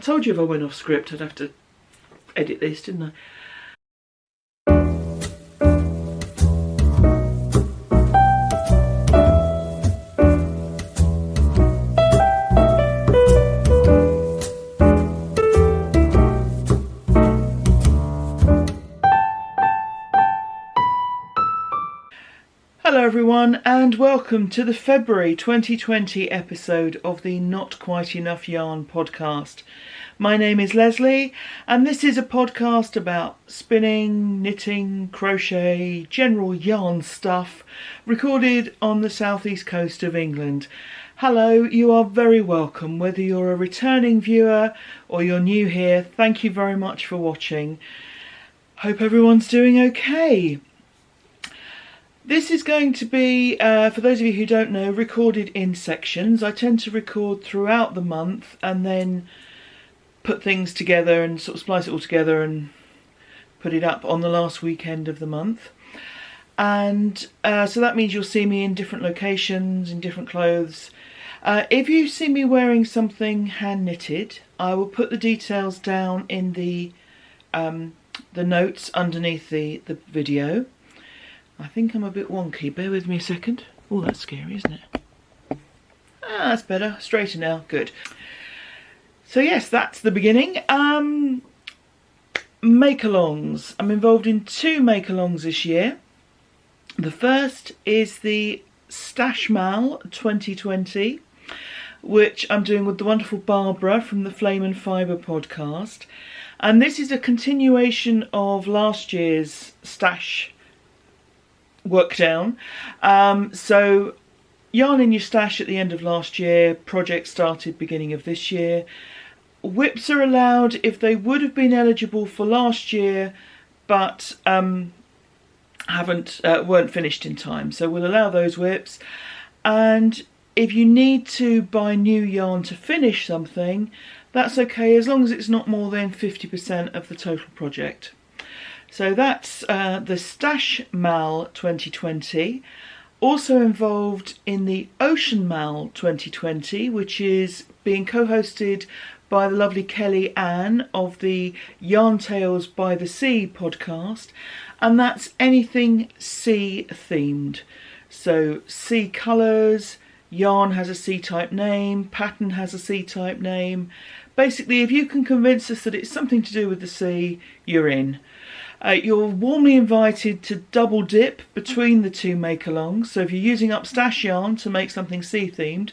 told you if I went off script I'd have to edit this, didn't I? Hello everyone and welcome to the February 2020 episode of the Not Quite Enough Yarn podcast. My name is Leslie and this is a podcast about spinning, knitting, crochet, general yarn stuff recorded on the southeast coast of England. Hello, you are very welcome. Whether you're a returning viewer or you're new here, thank you very much for watching. Hope everyone's doing okay. This is going to be, for those of you who don't know, recorded in sections. I tend to record throughout the month and then put things together and sort of splice it all together and put it up on the last weekend of the month. And so that means you'll see me in different locations, in different clothes. If you see me wearing something hand knitted, I will put the details down in the notes underneath the video. I think I'm a bit wonky, bear with me a second. Oh, that's scary, isn't it? Ah, that's better, straighter now, good. So yes, that's the beginning. Make-alongs. I'm involved in 2 make-alongs this year. The first is the Stash Mal 2020, which I'm doing with the wonderful Barbara from the Flame and Fibre podcast. And this is a continuation of last year's Stash work down. So yarn in your stash at the end of last year, project started beginning of this year. Whips are allowed if they would have been eligible for last year but weren't finished in time, so we'll allow those whips. And if you need to buy new yarn to finish something, that's okay as long as it's not more than 50% of the total project. So that's the Stash Mal 2020. Also involved in the Ocean Mal 2020, which is being co-hosted by the lovely Kellyanne of the Yarn Tales by the Sea podcast. And that's anything sea themed. So sea colours, yarn has a sea type name, pattern has a sea type name. Basically, if you can convince us that it's something to do with the sea, you're in. You're warmly invited to double dip between the 2 make-alongs. So if you're using up stash yarn to make something sea themed,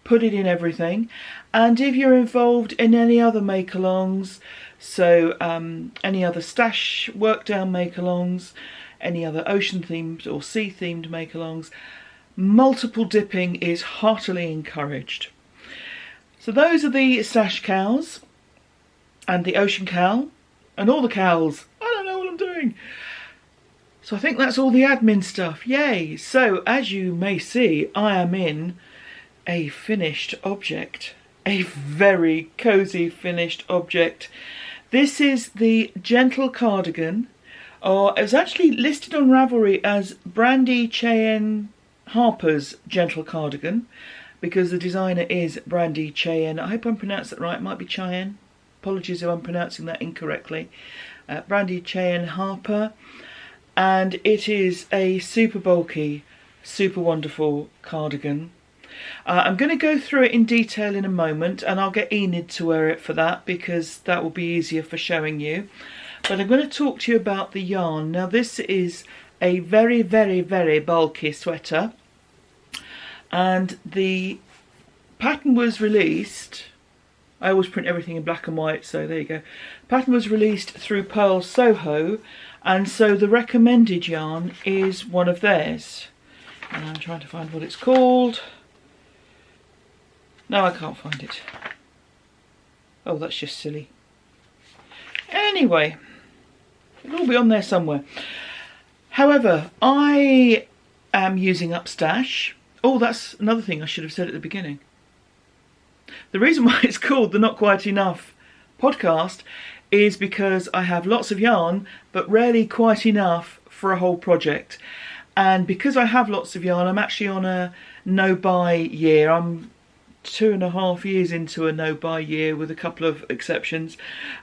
put it in everything. And if you're involved in any other make-alongs, so any other stash work down make-alongs, any other ocean themed or sea themed make-alongs, multiple dipping is heartily encouraged. So those are the stash cows and the ocean cow and all the cows. I don't know what I'm doing. So I think that's all the admin stuff. Yay! So as you may see, I am in a finished object. A very cosy finished object. This is the Gentle Cardigan. Or it was actually listed on Ravelry as Brandy Cheyenne Harper's Gentle Cardigan, because the designer is Brandy Cheyenne. I hope I'm pronounced that right. It might be Cheyenne. Apologies if I'm pronouncing that incorrectly. Brandy Cheyenne Harper. And it is a super bulky, super wonderful cardigan. I'm going to go through it in detail in a moment, and I'll get Enid to wear it for that because that will be easier for showing you. But I'm going to talk to you about the yarn. Now this is a very, very, very bulky sweater. And the pattern was released, I always print everything in black and white, so there you go. Pattern was released through Pearl Soho, and so the recommended yarn is one of theirs. And I'm trying to find what it's called. No, I can't find it. Oh, that's just silly. Anyway, it'll all be on there somewhere. However, I am using up stash. Oh, that's another thing I should have said at the beginning. The reason why it's called the Not Quite Enough podcast is because I have lots of yarn, but rarely quite enough for a whole project. And because I have lots of yarn, I'm actually on a no-buy year. I'm 2.5 years into a no-buy year with a couple of exceptions.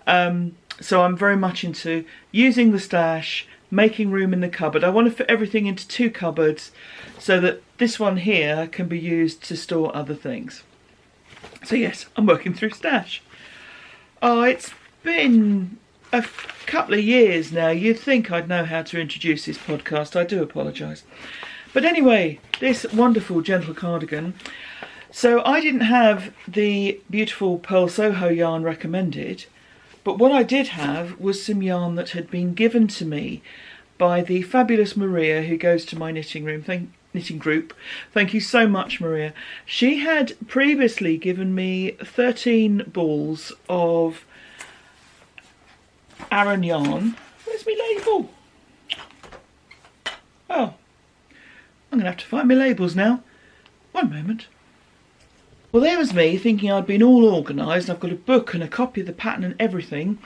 So I'm very much into using the stash, making room in the cupboard. I want to fit everything into 2 cupboards so that this one here can be used to store other things. So yes, I'm working through stash. Oh, it's been a couple of years now. You'd think I'd know how to introduce this podcast. I do apologise. But anyway, this wonderful gentle cardigan. So I didn't have the beautiful Pearl Soho yarn recommended, but what I did have was some yarn that had been given to me by the fabulous Maria, who goes to my knitting group. Thank you so much, Maria. She had previously given me 13 balls of Aran yarn. Where's my label? Oh, I'm going to have to find my labels now. One moment. Well, there was me thinking I'd been all organised. I've got a book and a copy of the pattern and everything,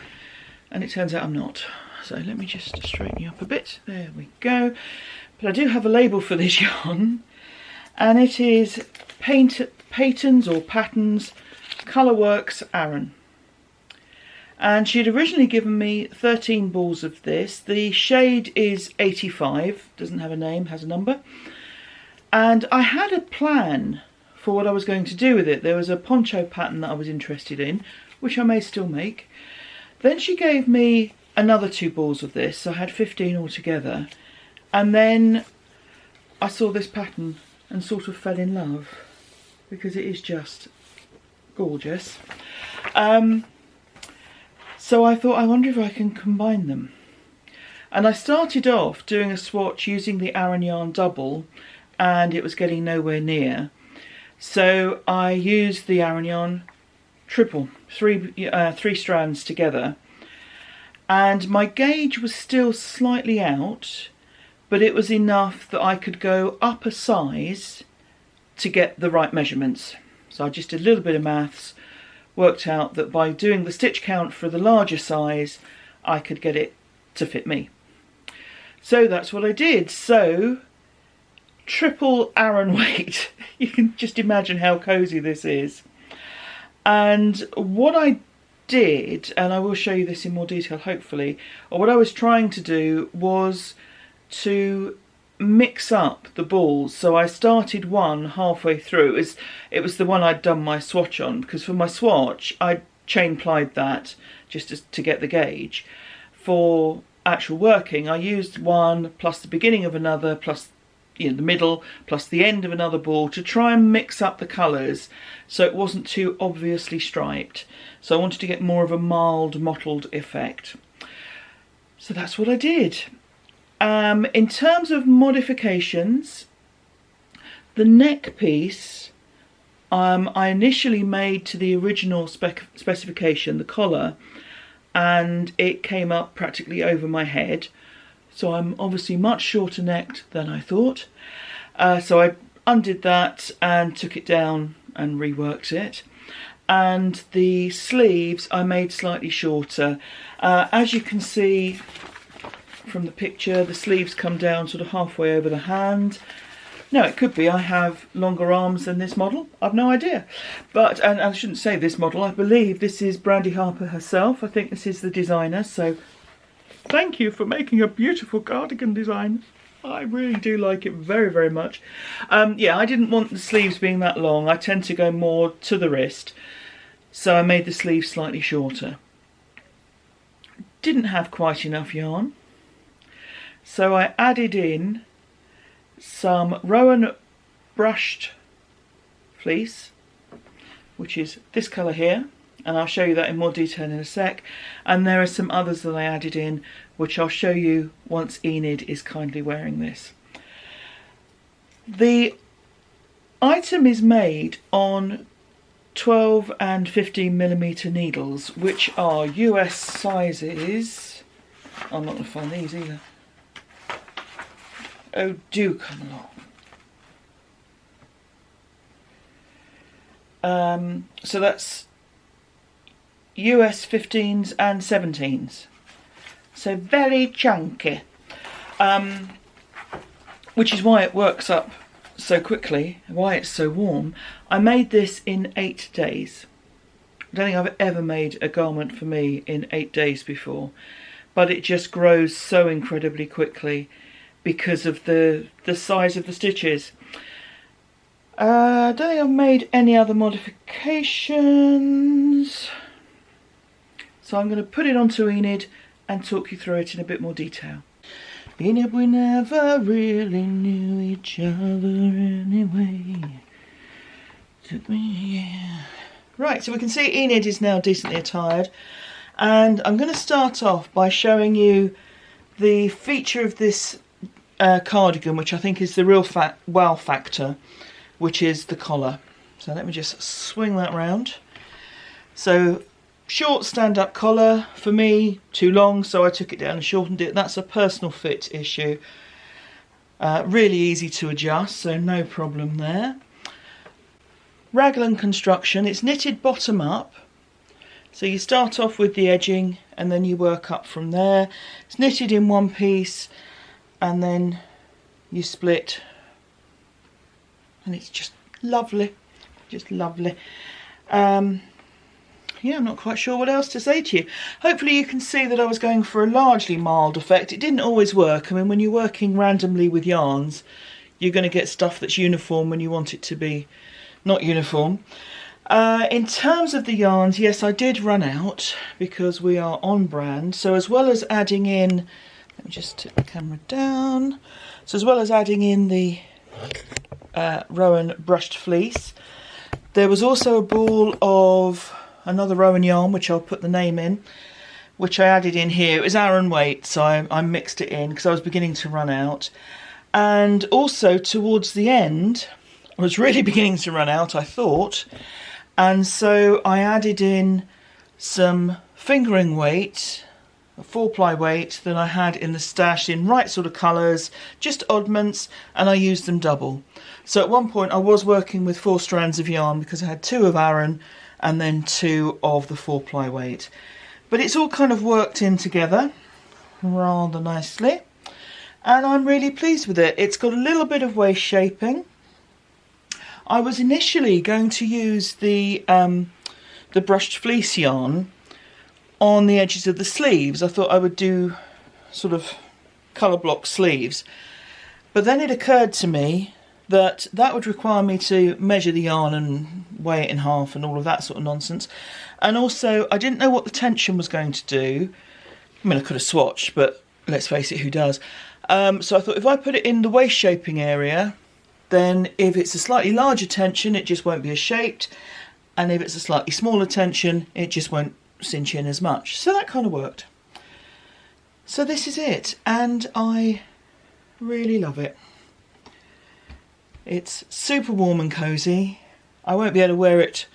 and it turns out I'm not. So let me just straighten you up a bit. There we go. But I do have a label for this yarn, and it is Patons or Patterns Colourworks Aran. And she'd originally given me 13 balls of this. The shade is 85, doesn't have a name, has a number. And I had a plan for what I was going to do with it. There was a poncho pattern that I was interested in, which I may still make. Then she gave me another 2 balls of this, so I had 15 altogether. And then I saw this pattern and sort of fell in love, because it is just gorgeous. So I thought, I wonder if I can combine them. And I started off doing a swatch using the Aran yarn double, and it was getting nowhere near. So I used the Aran yarn triple, three strands together, and my gauge was still slightly out, but it was enough that I could go up a size to get the right measurements. So I just did a little bit of maths, worked out that by doing the stitch count for the larger size, I could get it to fit me. So that's what I did. So triple Aran weight. You can just imagine how cosy this is. And what I did, and I will show you this in more detail hopefully, or what I was trying to do was to mix up the balls. So I started one halfway through. It was the one I'd done my swatch on, because for my swatch I chain plied that just to get the gauge. For actual working I used one plus the beginning of another plus the middle plus the end of another ball to try and mix up the colours so it wasn't too obviously striped. So I wanted to get more of a mild mottled effect. So that's what I did. In terms of modifications, the neck piece I initially made to the original specification, the collar, and it came up practically over my head. So I'm obviously much shorter necked than I thought. So I undid that and took it down and reworked it. And the sleeves I made slightly shorter. As you can see from the picture, the sleeves come down sort of halfway over the hand. No, it could be I have longer arms than this model. I've no idea. But, and I shouldn't say this model, I believe this is Brandy Harper herself. I think this is the designer, so thank you for making a beautiful cardigan design. I really do like it very, very much. Yeah, I didn't want the sleeves being that long. I tend to go more to the wrist. So I made the sleeves slightly shorter. Didn't have quite enough yarn. So I added in some Rowan brushed fleece, which is this colour here, and I'll show you that in more detail in a sec. And there are some others that I added in, which I'll show you once Enid is kindly wearing this. The item is made on 12 and 15mm needles, which are US sizes. I'm not going to find these either. Oh, do come along. So that's US 15s and 17s. So very chunky. Which is why it works up so quickly, why it's so warm, I made this in 8 days. I don't think I've ever made a garment for me in 8 days before, but it just grows so incredibly quickly because of the size of the stitches. I don't think I've made any other modifications, so I'm going to put it onto Enid and talk you through it in a bit more detail. Enid, we never really knew each other anyway. Took me, yeah. Right, so we can see Enid is now decently attired, and I'm going to start off by showing you the feature of this cardigan, which I think is the real wow factor, which is the collar. So let me just swing that round. So short stand-up collar, for me too long, so I took it down and shortened it. That's a personal fit issue. Really easy to adjust, so no problem there. Raglan construction, it's knitted bottom up, so you start off with the edging and then you work up from there. It's knitted in one piece and then you split, and it's just lovely, just lovely. Yeah, I'm not quite sure what else to say to you. Hopefully you can see that I was going for a largely mild effect. It didn't always work. I mean, when you're working randomly with yarns, you're going to get stuff that's uniform when you want it to be not uniform. In terms of the yarns, yes, I did run out because we are on brand. So as well as adding in, let me just tip the camera down. So as well as adding in the Rowan brushed fleece, there was also a ball of another Rowan yarn, which I'll put the name in, which I added in here. It was Aran weight, so I mixed it in because I was beginning to run out. And also towards the end, I was really beginning to run out, I thought, and so I added in some fingering weight, a 4-ply weight that I had in the stash in right sort of colours, just oddments, and I used them double. So at one point I was working with 4 strands of yarn because I had 2 of Aran and then 2 of the 4-ply weight. But it's all kind of worked in together rather nicely, and I'm really pleased with it. It's got a little bit of waist shaping. I was initially going to use the brushed fleece yarn on the edges of the sleeves. I thought I would do sort of colour block sleeves, but then it occurred to me that that would require me to measure the yarn and weigh it in half and all of that sort of nonsense. And also I didn't know what the tension was going to do. I mean, I could have swatched, but let's face it, who does? So I thought if I put it in the waist shaping area, then if it's a slightly larger tension, it just won't be as shaped, and if it's a slightly smaller tension, it just won't cinch in as much. So that kind of worked. So this is it, and I really love it. It's super warm and cosy. I won't be able to wear it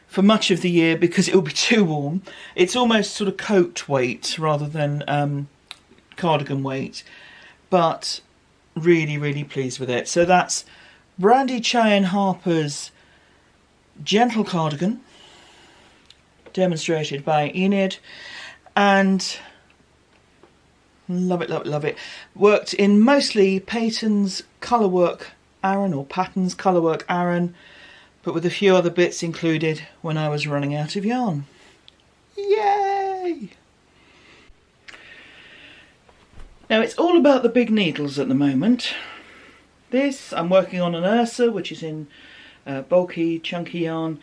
for much of the year because it will be too warm. It's almost sort of coat weight rather than cardigan weight, but really, really pleased with it. So that's Brandy Cheyenne Harper's Gentle Cardigan, demonstrated by Enid, and love it, love it, love it. Worked in mostly Peyton's colourwork Aran, or Patton's colourwork Aran, but with a few other bits included when I was running out of yarn. Yay! Now it's all about the big needles at the moment. This, I'm working on an Ursa, which is in bulky, chunky yarn,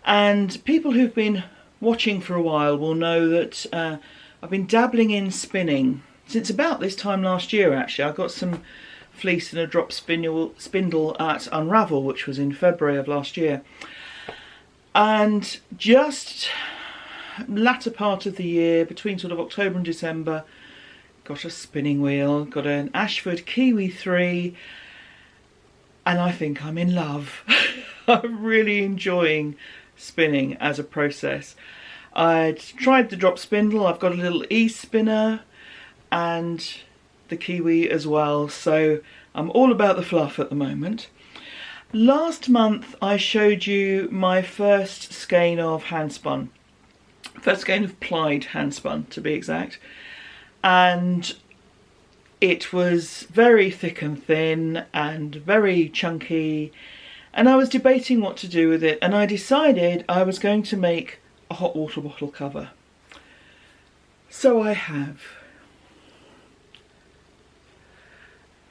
and people who've been watching for a while will know that I've been dabbling in spinning since about this time last year. Actually, I got some fleece and a drop spindle at Unravel, which was in February of last year, and just latter part of the year, between sort of October and December, got a spinning wheel, got an Ashford Kiwi 3, and I think I'm in love. I'm really enjoying spinning as a process. I'd tried the drop spindle, I've got a little e-spinner and the Kiwi as well, so I'm all about the fluff at the moment. Last month I showed you my first skein of hand-spun. First skein of plied hand-spun, to be exact. And it was very thick and thin and very chunky, and I was debating what to do with it, and I decided I was going to make a hot water bottle cover. So I have.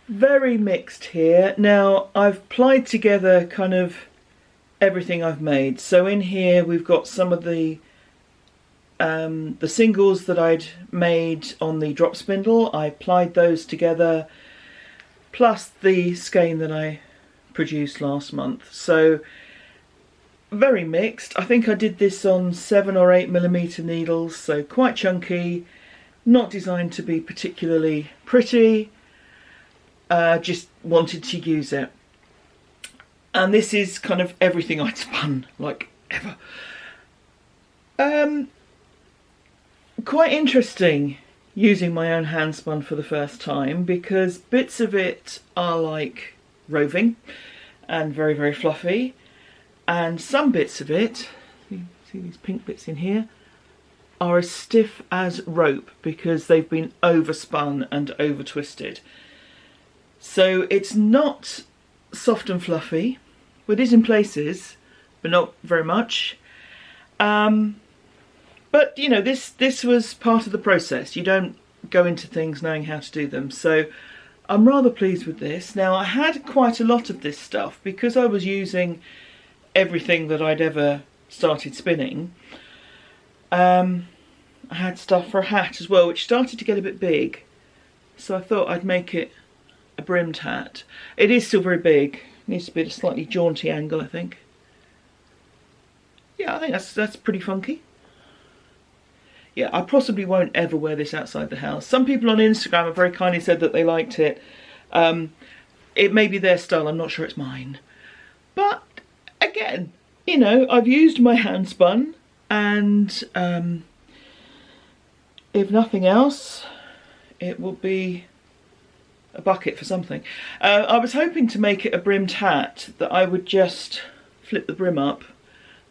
Very mixed here. Now I've plied together kind of everything I've made. So in here we've got some of the singles that I'd made on the drop spindle. I plied those together, plus the skein that I produced last month. So very mixed. I think I did this on 7 or 8mm needles, so quite chunky, not designed to be particularly pretty, just wanted to use it. And this is kind of everything I'd spun, like, ever. Quite interesting using my own hand spun for the first time, because bits of it are like roving and very, very fluffy, and some bits of it, you see these pink bits in here, are as stiff as rope because they've been overspun and over twisted. So it's not soft and fluffy. It is in places, but not very much. But you know, this was part of the process. You don't go into things knowing how to do them. So I'm rather pleased with this. Now I had quite a lot of this stuff because I was using everything that I'd ever started spinning. I had stuff for a hat as well, which started to get a bit big. So I thought I'd make it a brimmed hat. It is still very big. It needs to be at a slightly jaunty angle, I think. Yeah, I think that's pretty funky. Yeah, I possibly won't ever wear this outside the house. Some people on Instagram have very kindly said that they liked it. It may be their style, I'm not sure it's mine. But again, you know, I've used my hand spun, and if nothing else, it will be a bucket for something. I was hoping to make it a brimmed hat that I would just flip the brim up,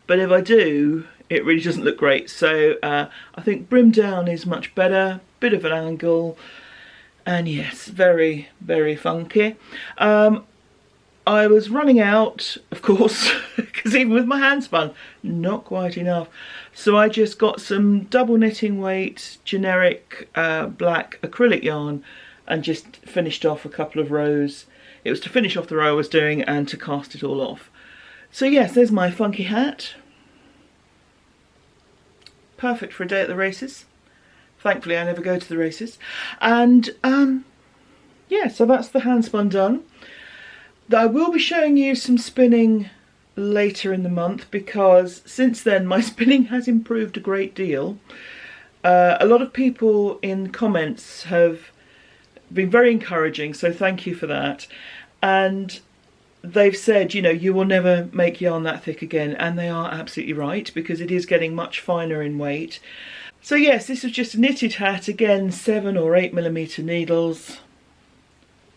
but if I do, it really doesn't look great. So I think brim down is much better, bit of an angle, and yes, very, very funky. I was running out, of course, because even with my hand spun, not quite enough. So I just got some double knitting weight generic black acrylic yarn and just finished off a couple of rows. It was to finish off the row I was doing and to cast it all off. So yes, there's my funky hat. Perfect for a day at the races. Thankfully I never go to the races. And yeah, so that's the hand spun done. I will be showing you some spinning later in the month, because since then my spinning has improved a great deal. A lot of people in comments have been very encouraging, so thank you for that. And they've said, you know, you will never make yarn that thick again, and they are absolutely right, because it is getting much finer in weight. So yes, this was just a knitted hat, again 7 or 8mm needles,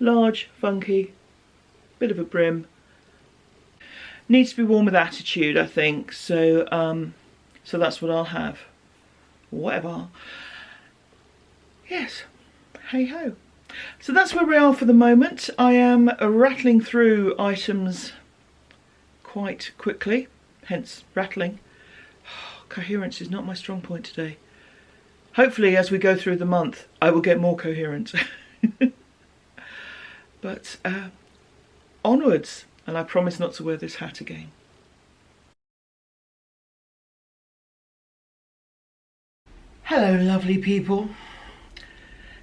large, funky, bit of a brim. Needs to be worn with attitude, I think, so so that's what I'll have. Whatever. Yes, hey ho. So that's where we are for the moment. I am rattling through items quite quickly, hence rattling. Coherence is not my strong point today. Hopefully as we go through the month I will get more coherent. But onwards, and I promise not to wear this hat again. Hello lovely people.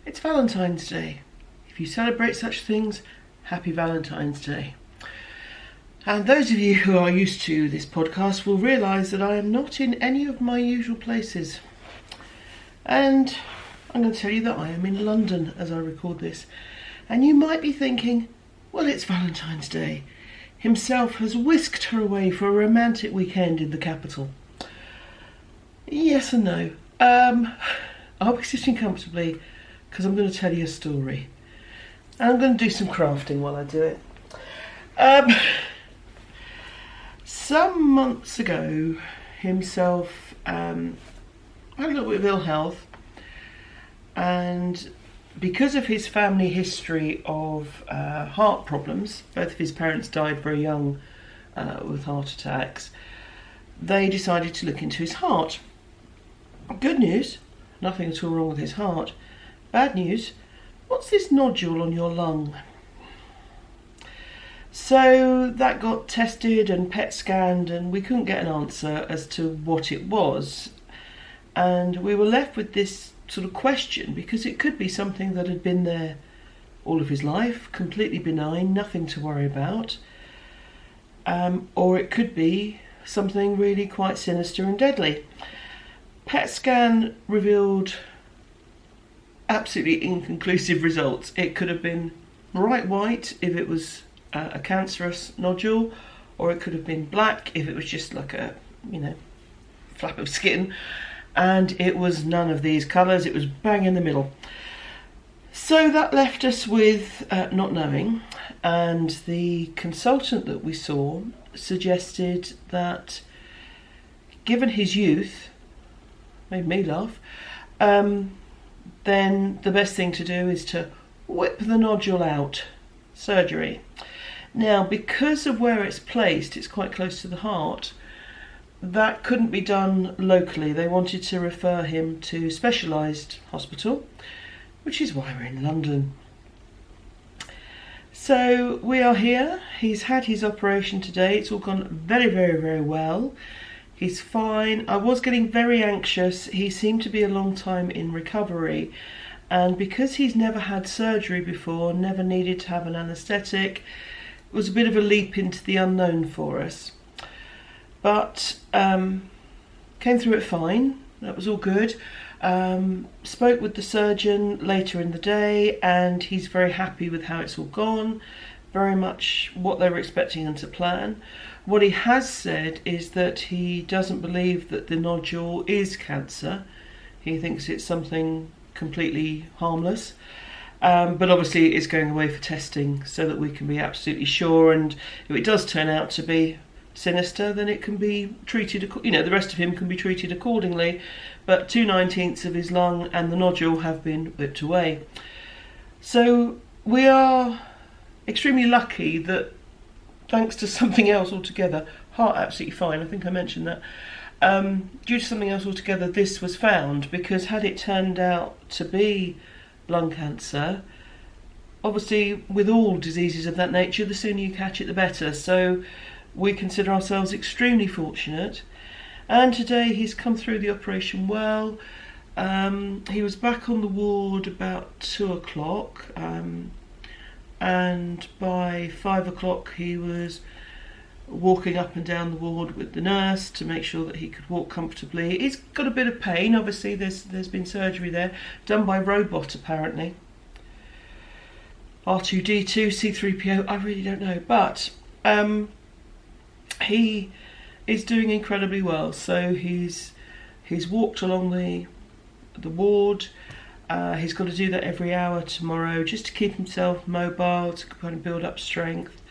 It's Valentine's Day. If you celebrate such things, happy Valentine's Day. And those of you who are used to this podcast will realise that I am not in any of my usual places. And I'm going to tell you that I am in London as I record this. And you might be thinking, well, it's Valentine's Day. Himself has whisked her away for a romantic weekend in the capital. Yes and no. I'll be sitting comfortably because I'm going to tell you a story. And I'm going to do some crafting while I do it. Some months ago, himself had a little bit of ill health, and because of his family history of heart problems, both of his parents died very young with heart attacks, they decided to look into his heart. Good news, nothing at all wrong with his heart. Bad news, what's this nodule on your lung? So that got tested and PET scanned, and we couldn't get an answer as to what it was. And we were left with this sort of question, because it could be something that had been there all of his life, completely benign, nothing to worry about. Or it could be something really quite sinister and deadly. PET scan revealed absolutely inconclusive results. It could have been bright white if it was a cancerous nodule, or it could have been black if it was just like a, flap of skin. And it was none of these colours, it was bang in the middle. So that left us with not knowing, and the consultant that we saw suggested that, given his youth, made me laugh, then the best thing to do is to whip the nodule out, surgery. Now, because of where it's placed, it's quite close to the heart, that couldn't be done locally. They wanted to refer him to specialised hospital, which is why we're in London. So we are here. He's had his operation today. It's all gone very, very, very well. He's fine. I was getting very anxious. He seemed to be a long time in recovery, and because he's never had surgery before, never needed to have an anaesthetic, it was a bit of a leap into the unknown for us. But came through it fine. That was all good. Spoke with the surgeon later in the day, and he's very happy with how it's all gone. Very much what they were expecting and to plan. What he has said is that he doesn't believe that the nodule is cancer. He thinks it's something completely harmless. But obviously it's going away for testing so that we can be absolutely sure, and if it does turn out to be sinister, then it can be treated, the rest of him can be treated accordingly. But 2/19 of his lung and the nodule have been whipped away. So we are extremely lucky that, thanks to something else altogether, heart absolutely fine, I think I mentioned that, due to something else altogether, this was found, because had it turned out to be lung cancer, obviously with all diseases of that nature, the sooner you catch it the better. So we consider ourselves extremely fortunate, and today he's come through the operation well. He was back on the ward about 2 o'clock, and by 5 o'clock he was walking up and down the ward with the nurse to make sure that he could walk comfortably. He's got a bit of pain, obviously there's been surgery there, done by robot apparently. R2-D2, C3PO, I really don't know, but he is doing incredibly well. So he's walked along the ward. He's got to do that every hour tomorrow just to keep himself mobile, to kind of build up strength.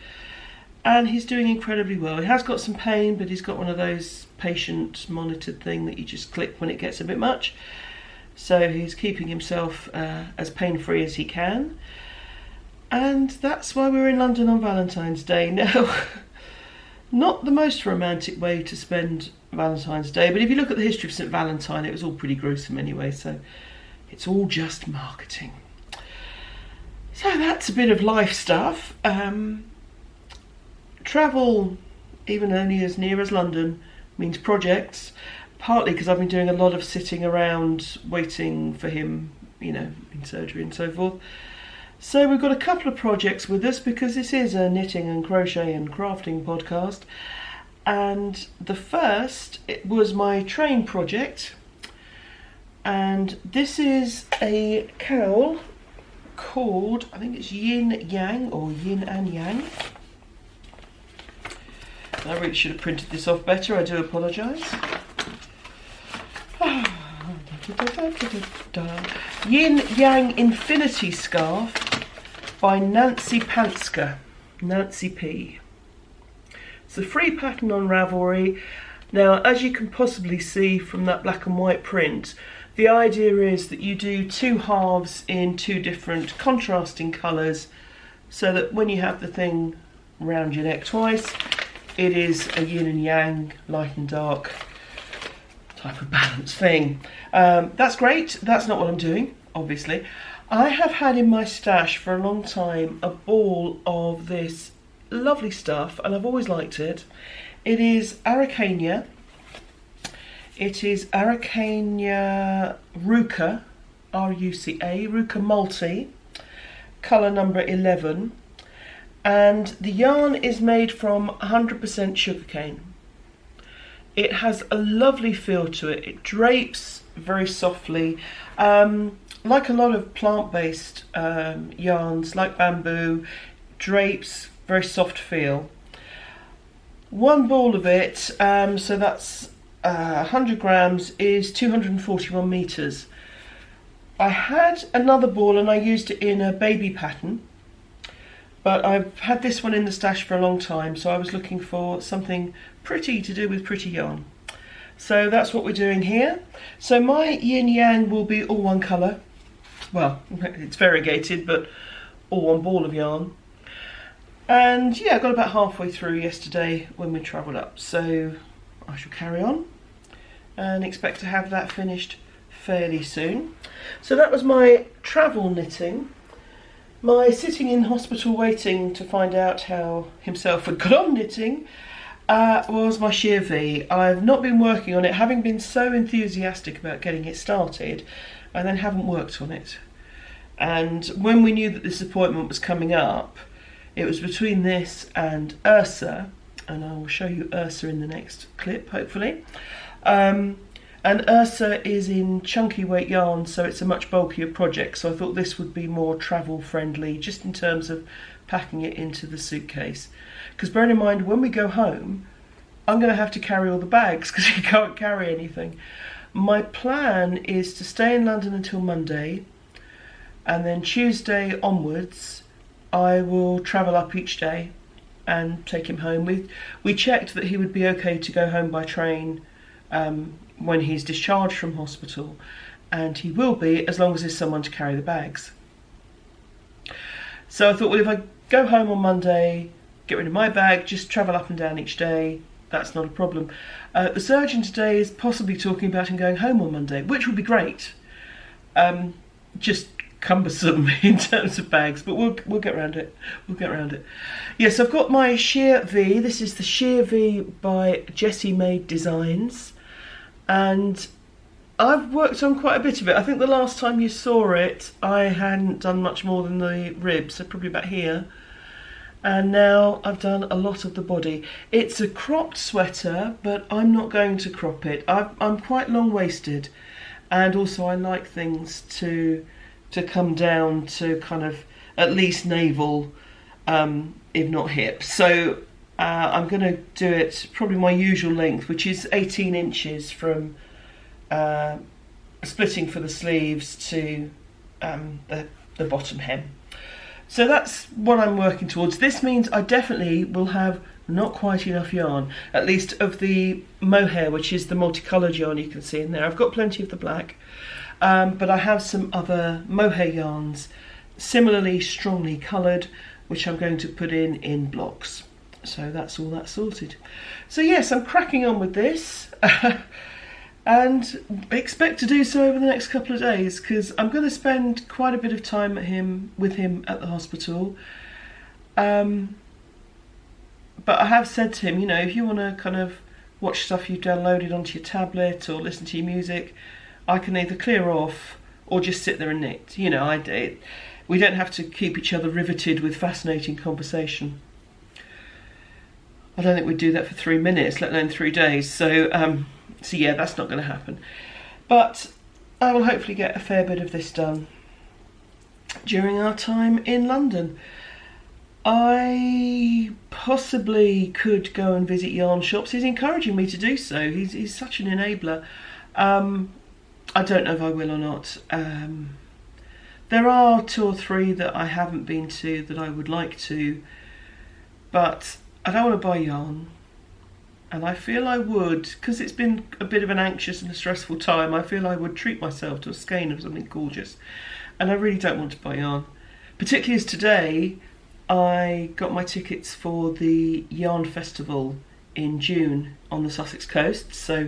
And he's doing incredibly well. He has got some pain, but he's got one of those patient monitored thing that you just click when it gets a bit much. So he's keeping himself as pain-free as he can. And that's why we're in London on Valentine's Day. Now, not the most romantic way to spend Valentine's Day, but if you look at the history of St. Valentine, it was all pretty gruesome anyway, so it's all just marketing. So that's a bit of life stuff. Travel, even only as near as London, means projects, partly because I've been doing a lot of sitting around waiting for him, in surgery and so forth. So we've got a couple of projects with us, because this is a knitting and crochet and crafting podcast. And the first, it was my train project. And this is a cowl called, I think it's Yin-yang, or Yin and Yang. I really should have printed this off better, I do apologise. Yin-yang Infinity Scarf by Nancy Panska, Nancy P. It's a free pattern on Ravelry. Now, as you can possibly see from that black and white print, The idea is that you do 2 halves in 2 different contrasting colours, so that when you have the thing round your neck twice, it is a yin and yang, light and dark type of balance thing. That's great. That's not what I'm doing, obviously. I have had in my stash for a long time a ball of this lovely stuff, and I've always liked it. It is Artesano. It is Artesano Ruca, R-U-C-A, Ruca Multi, colour number 11. And the yarn is made from 100% sugarcane. It has a lovely feel to it. It drapes very softly. Like a lot of plant-based yarns, like bamboo, drapes, very soft feel. One ball of it, so that's 100 grams, is 241 meters. I had another ball and I used it in a baby pattern, but I've had this one in the stash for a long time, so I was looking for something pretty to do with pretty yarn. So that's what we're doing here. So my yin-yang will be all one colour. Well, it's variegated, but all one ball of yarn. And yeah, I got about halfway through yesterday when we travelled up, so I shall carry on and expect to have that finished fairly soon. So that was my travel knitting. My sitting in hospital waiting to find out how himself had got on knitting was my sheer V. I've not been working on it, having been so enthusiastic about getting it started, and then haven't worked on it. And when we knew that this appointment was coming up, it was between this and Ursa, and I will show you Ursa in the next clip, hopefully. And Ursa is in chunky weight yarn, so it's a much bulkier project, so I thought this would be more travel friendly, just in terms of packing it into the suitcase. Because bearing in mind, when we go home, I'm going to have to carry all the bags because you can't carry anything. My plan is to stay in London until Monday, and then Tuesday onwards I will travel up each day and take him home. We checked that he would be okay to go home by train when he's discharged from hospital, and he will be as long as there's someone to carry the bags. So I thought, well, if I go home on Monday, get rid of my bag, just travel up and down each day, that's not a problem. The surgeon today is possibly talking about him going home on Monday, which would be great. Just cumbersome in terms of bags, but we'll get around it. We'll get around it. Yes, I've got my sheer V. This is the sheer V by Jessie Made Designs, and I've worked on quite a bit of it. I think the last time you saw it, I hadn't done much more than the ribs, so probably about here. And now I've done a lot of the body. It's a cropped sweater, but I'm not going to crop it. I'm quite long-waisted, and also I like things to come down to kind of at least navel, if not hip. So I'm going to do it probably my usual length, which is 18 inches from splitting for the sleeves to the bottom hem. So that's what I'm working towards. This means I definitely will have not quite enough yarn, at least of the mohair, which is the multicoloured yarn you can see in there. I've got plenty of the black, but I have some other mohair yarns similarly strongly coloured, which I'm going to put in blocks. So that's all that sorted. So yes, I'm cracking on with this and expect to do so over the next couple of days, because I'm going to spend quite a bit of time with him at the hospital. But I have said to him, you know, if you want to kind of watch stuff you've downloaded onto your tablet or listen to your music, I can either clear off or just sit there and knit. You know, we don't have to keep each other riveted with fascinating conversation. I don't think we'd do that for 3 minutes, let alone 3 days. So yeah, that's not going to happen. But I will hopefully get a fair bit of this done during our time in London. I possibly could go and visit yarn shops. He's encouraging me to do so. He's such an enabler. I don't know if I will or not. There are 2 or 3 that I haven't been to that I would like to, but I don't want to buy yarn. And I feel I would, because it's been a bit of an anxious and a stressful time, I feel I would treat myself to a skein of something gorgeous. And I really don't want to buy yarn. Particularly as today, I got my tickets for the Yarn Festival in June on the Sussex coast, so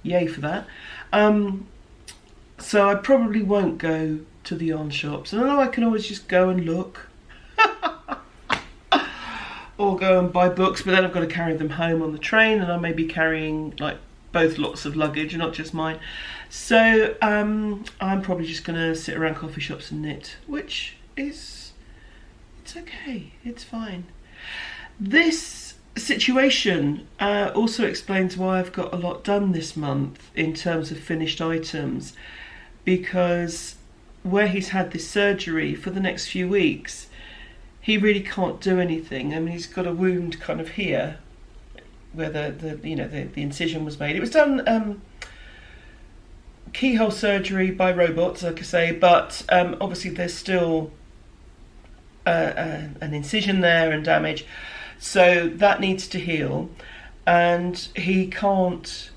yay for that. So I probably won't go to the yarn shops. And I know I can always just go and look. Or go and buy books, but then I've got to carry them home on the train, and I may be carrying like both lots of luggage, not just mine. So I'm probably just going to sit around coffee shops and knit, which is, it's okay, it's fine. This situation also explains why I've got a lot done this month in terms of finished items, because where he's had this surgery for the next few weeks, he really can't do anything. I mean, he's got a wound kind of here where the incision was made. It was done keyhole surgery by robots, like I say, but obviously there's still an incision there and damage, so that needs to heal, and he can't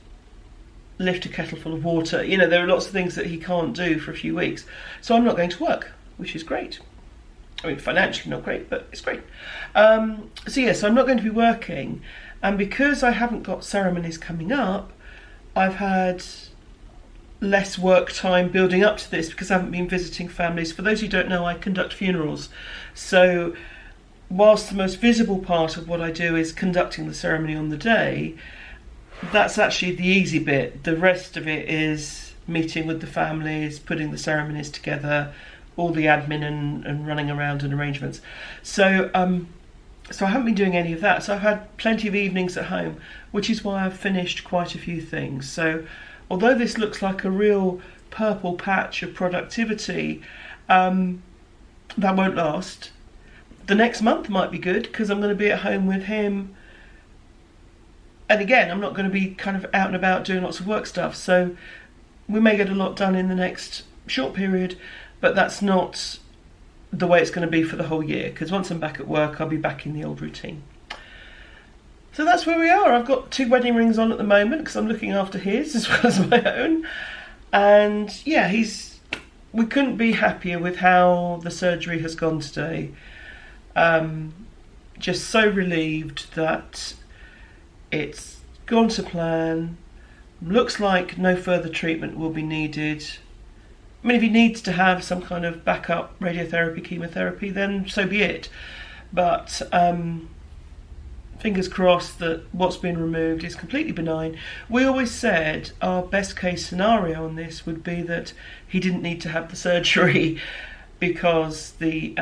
lift a kettle full of water. You know, there are lots of things that he can't do for a few weeks, so I'm not going to work, which is great. I mean, financially not great, but it's great. So yes, I'm not going to be working, and because I haven't got ceremonies coming up, I've had less work time building up to this because I haven't been visiting families. For those who don't know, I conduct funerals. So whilst the most visible part of what I do is conducting the ceremony on the day, that's actually the easy bit. The rest of it is meeting with the families, putting the ceremonies together, all the admin and running around and arrangements. So so I haven't been doing any of that. So I've had plenty of evenings at home, which is why I've finished quite a few things. So although this looks like a real purple patch of productivity, that won't last. The next month might be good because I'm going to be at home with him. And again, I'm not going to be kind of out and about doing lots of work stuff. So we may get a lot done in the next short period, but that's not the way it's going to be for the whole year, because once I'm back at work, I'll be back in the old routine. So that's where we are. I've got 2 wedding rings on at the moment because I'm looking after his as well as my own. And yeah, we couldn't be happier with how the surgery has gone today. Just so relieved that it's gone to plan. Looks like no further treatment will be needed. I mean, if he needs to have some kind of backup radiotherapy, chemotherapy, then so be it. But fingers crossed that what's been removed is completely benign. We always said our best case scenario on this would be that he didn't need to have the surgery because the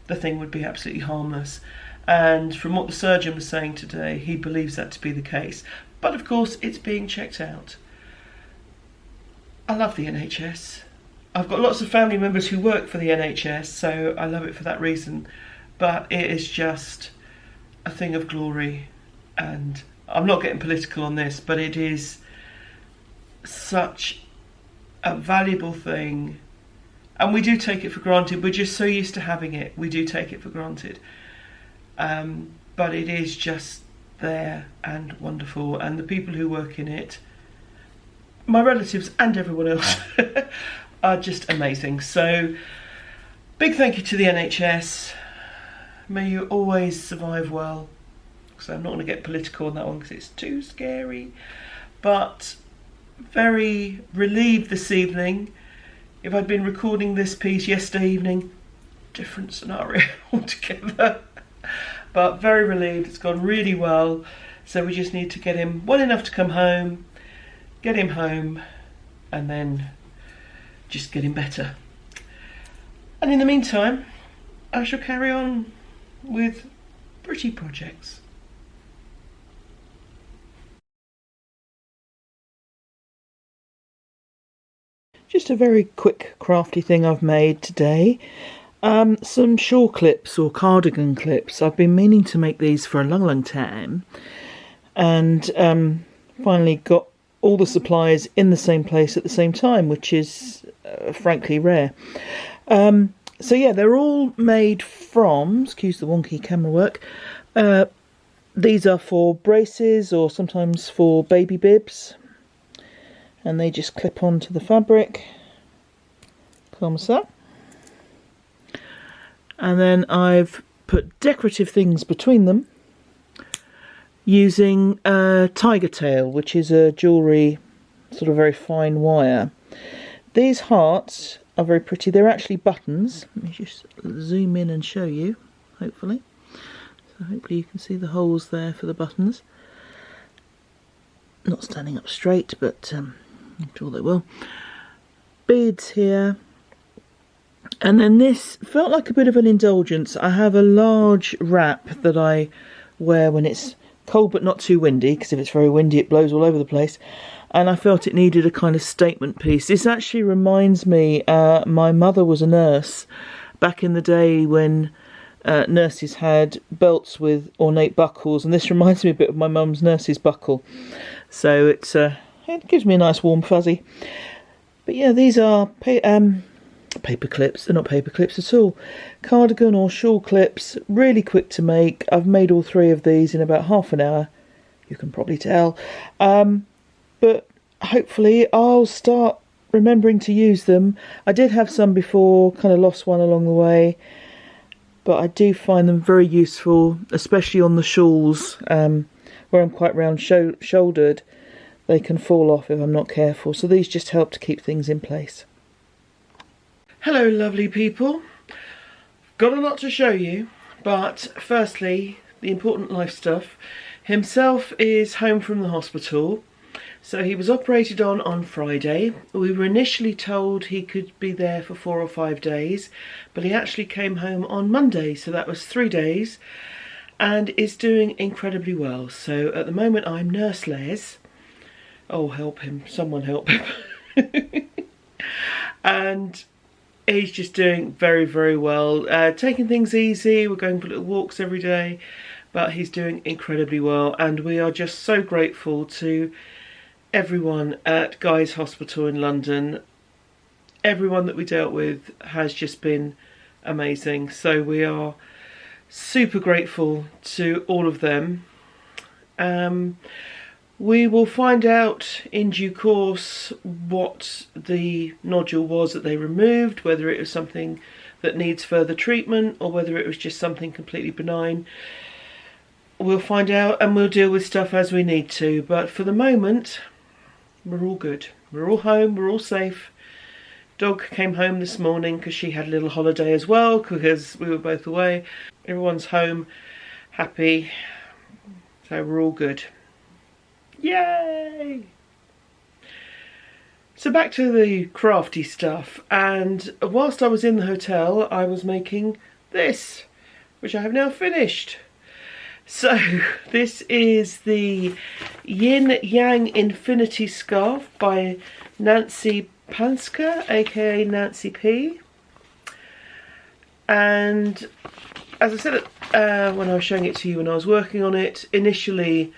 thing would be absolutely harmless. And from what the surgeon was saying today, he believes that to be the case. But of course, it's being checked out. I love the NHS. I've got lots of family members who work for the NHS, so I love it for that reason. But it is just a thing of glory. And I'm not getting political on this, but it is such a valuable thing. And we do take it for granted. We're just so used to having it. We do take it for granted. But it is just there and wonderful. And the people who work in it, my relatives and everyone else, are just amazing. So big thank you to the NHS. May you always survive well. So I'm not going to get political on that one because it's too scary. But very relieved this evening. If I'd been recording this piece yesterday evening, different scenario altogether. But very relieved, it's gone really well. So we just need to get him well enough to come home, get him home, and then just get him better. And in the meantime, I shall carry on with pretty projects. Just a very quick crafty thing I've made today. Some shawl clips or cardigan clips. I've been meaning to make these for a long time, and finally got all the supplies in the same place at the same time, which is frankly rare. So yeah, they're all made from, excuse the wonky camera work, These are for braces or sometimes for baby bibs, and they just clip onto the fabric, comme ça. And then I've put decorative things between them using a tiger tail, which is a jewellery sort of very fine wire. These hearts are very pretty. They're actually buttons. Let me just zoom in and show you, hopefully. So hopefully you can see the holes there for the buttons. Not standing up straight, but I'm sure they will. Beads here. And then this felt like a bit of an indulgence. I have a large wrap that I wear when it's cold but not too windy, because if it's very windy it blows all over the place. And I felt it needed a kind of statement piece. This actually reminds me, my mother was a nurse back in the day when nurses had belts with ornate buckles, and this reminds me a bit of my mum's nurse's buckle. So it gives me a nice warm fuzzy. But yeah, these are paper clips. They're not paper clips at all. Cardigan or shawl clips, really quick to make. I've made all 3 of these in about half an hour. You can probably tell. But hopefully I'll start remembering to use them. I did have some before, kind of lost one along the way, but I do find them very useful, especially on the shawls, where I'm quite round shouldered. They can fall off if I'm not careful, so these just help to keep things in place. Hello lovely people, got a lot to show you, but firstly the important life stuff. Himself is home from the hospital. So he was operated on Friday. We were initially told he could be there for 4 or 5 days, but he actually came home on Monday, so that was 3 days, and is doing incredibly well. So at the moment I'm Nurse Les. Oh, help him, someone help him. And he's just doing very, very well. Taking things easy, we're going for little walks every day, but he's doing incredibly well, and we are just so grateful to everyone at Guy's Hospital in London. Everyone that we dealt with has just been amazing, so we are super grateful to all of them. We will find out in due course what the nodule was that they removed, whether it was something that needs further treatment or whether it was just something completely benign. We'll find out and we'll deal with stuff as we need to, but for the moment we're all good. We're all home, we're all safe. Dog came home this morning because she had a little holiday as well, because we were both away. Everyone's home, happy, so we're all good. Yay! So back to the crafty stuff, and whilst I was in the hotel I was making this, which I have now finished. So this is the Yin-yang Infinity Scarf by Nancy Panska, aka Nancy P. And as I said when I was showing it to you when I was working on it, initially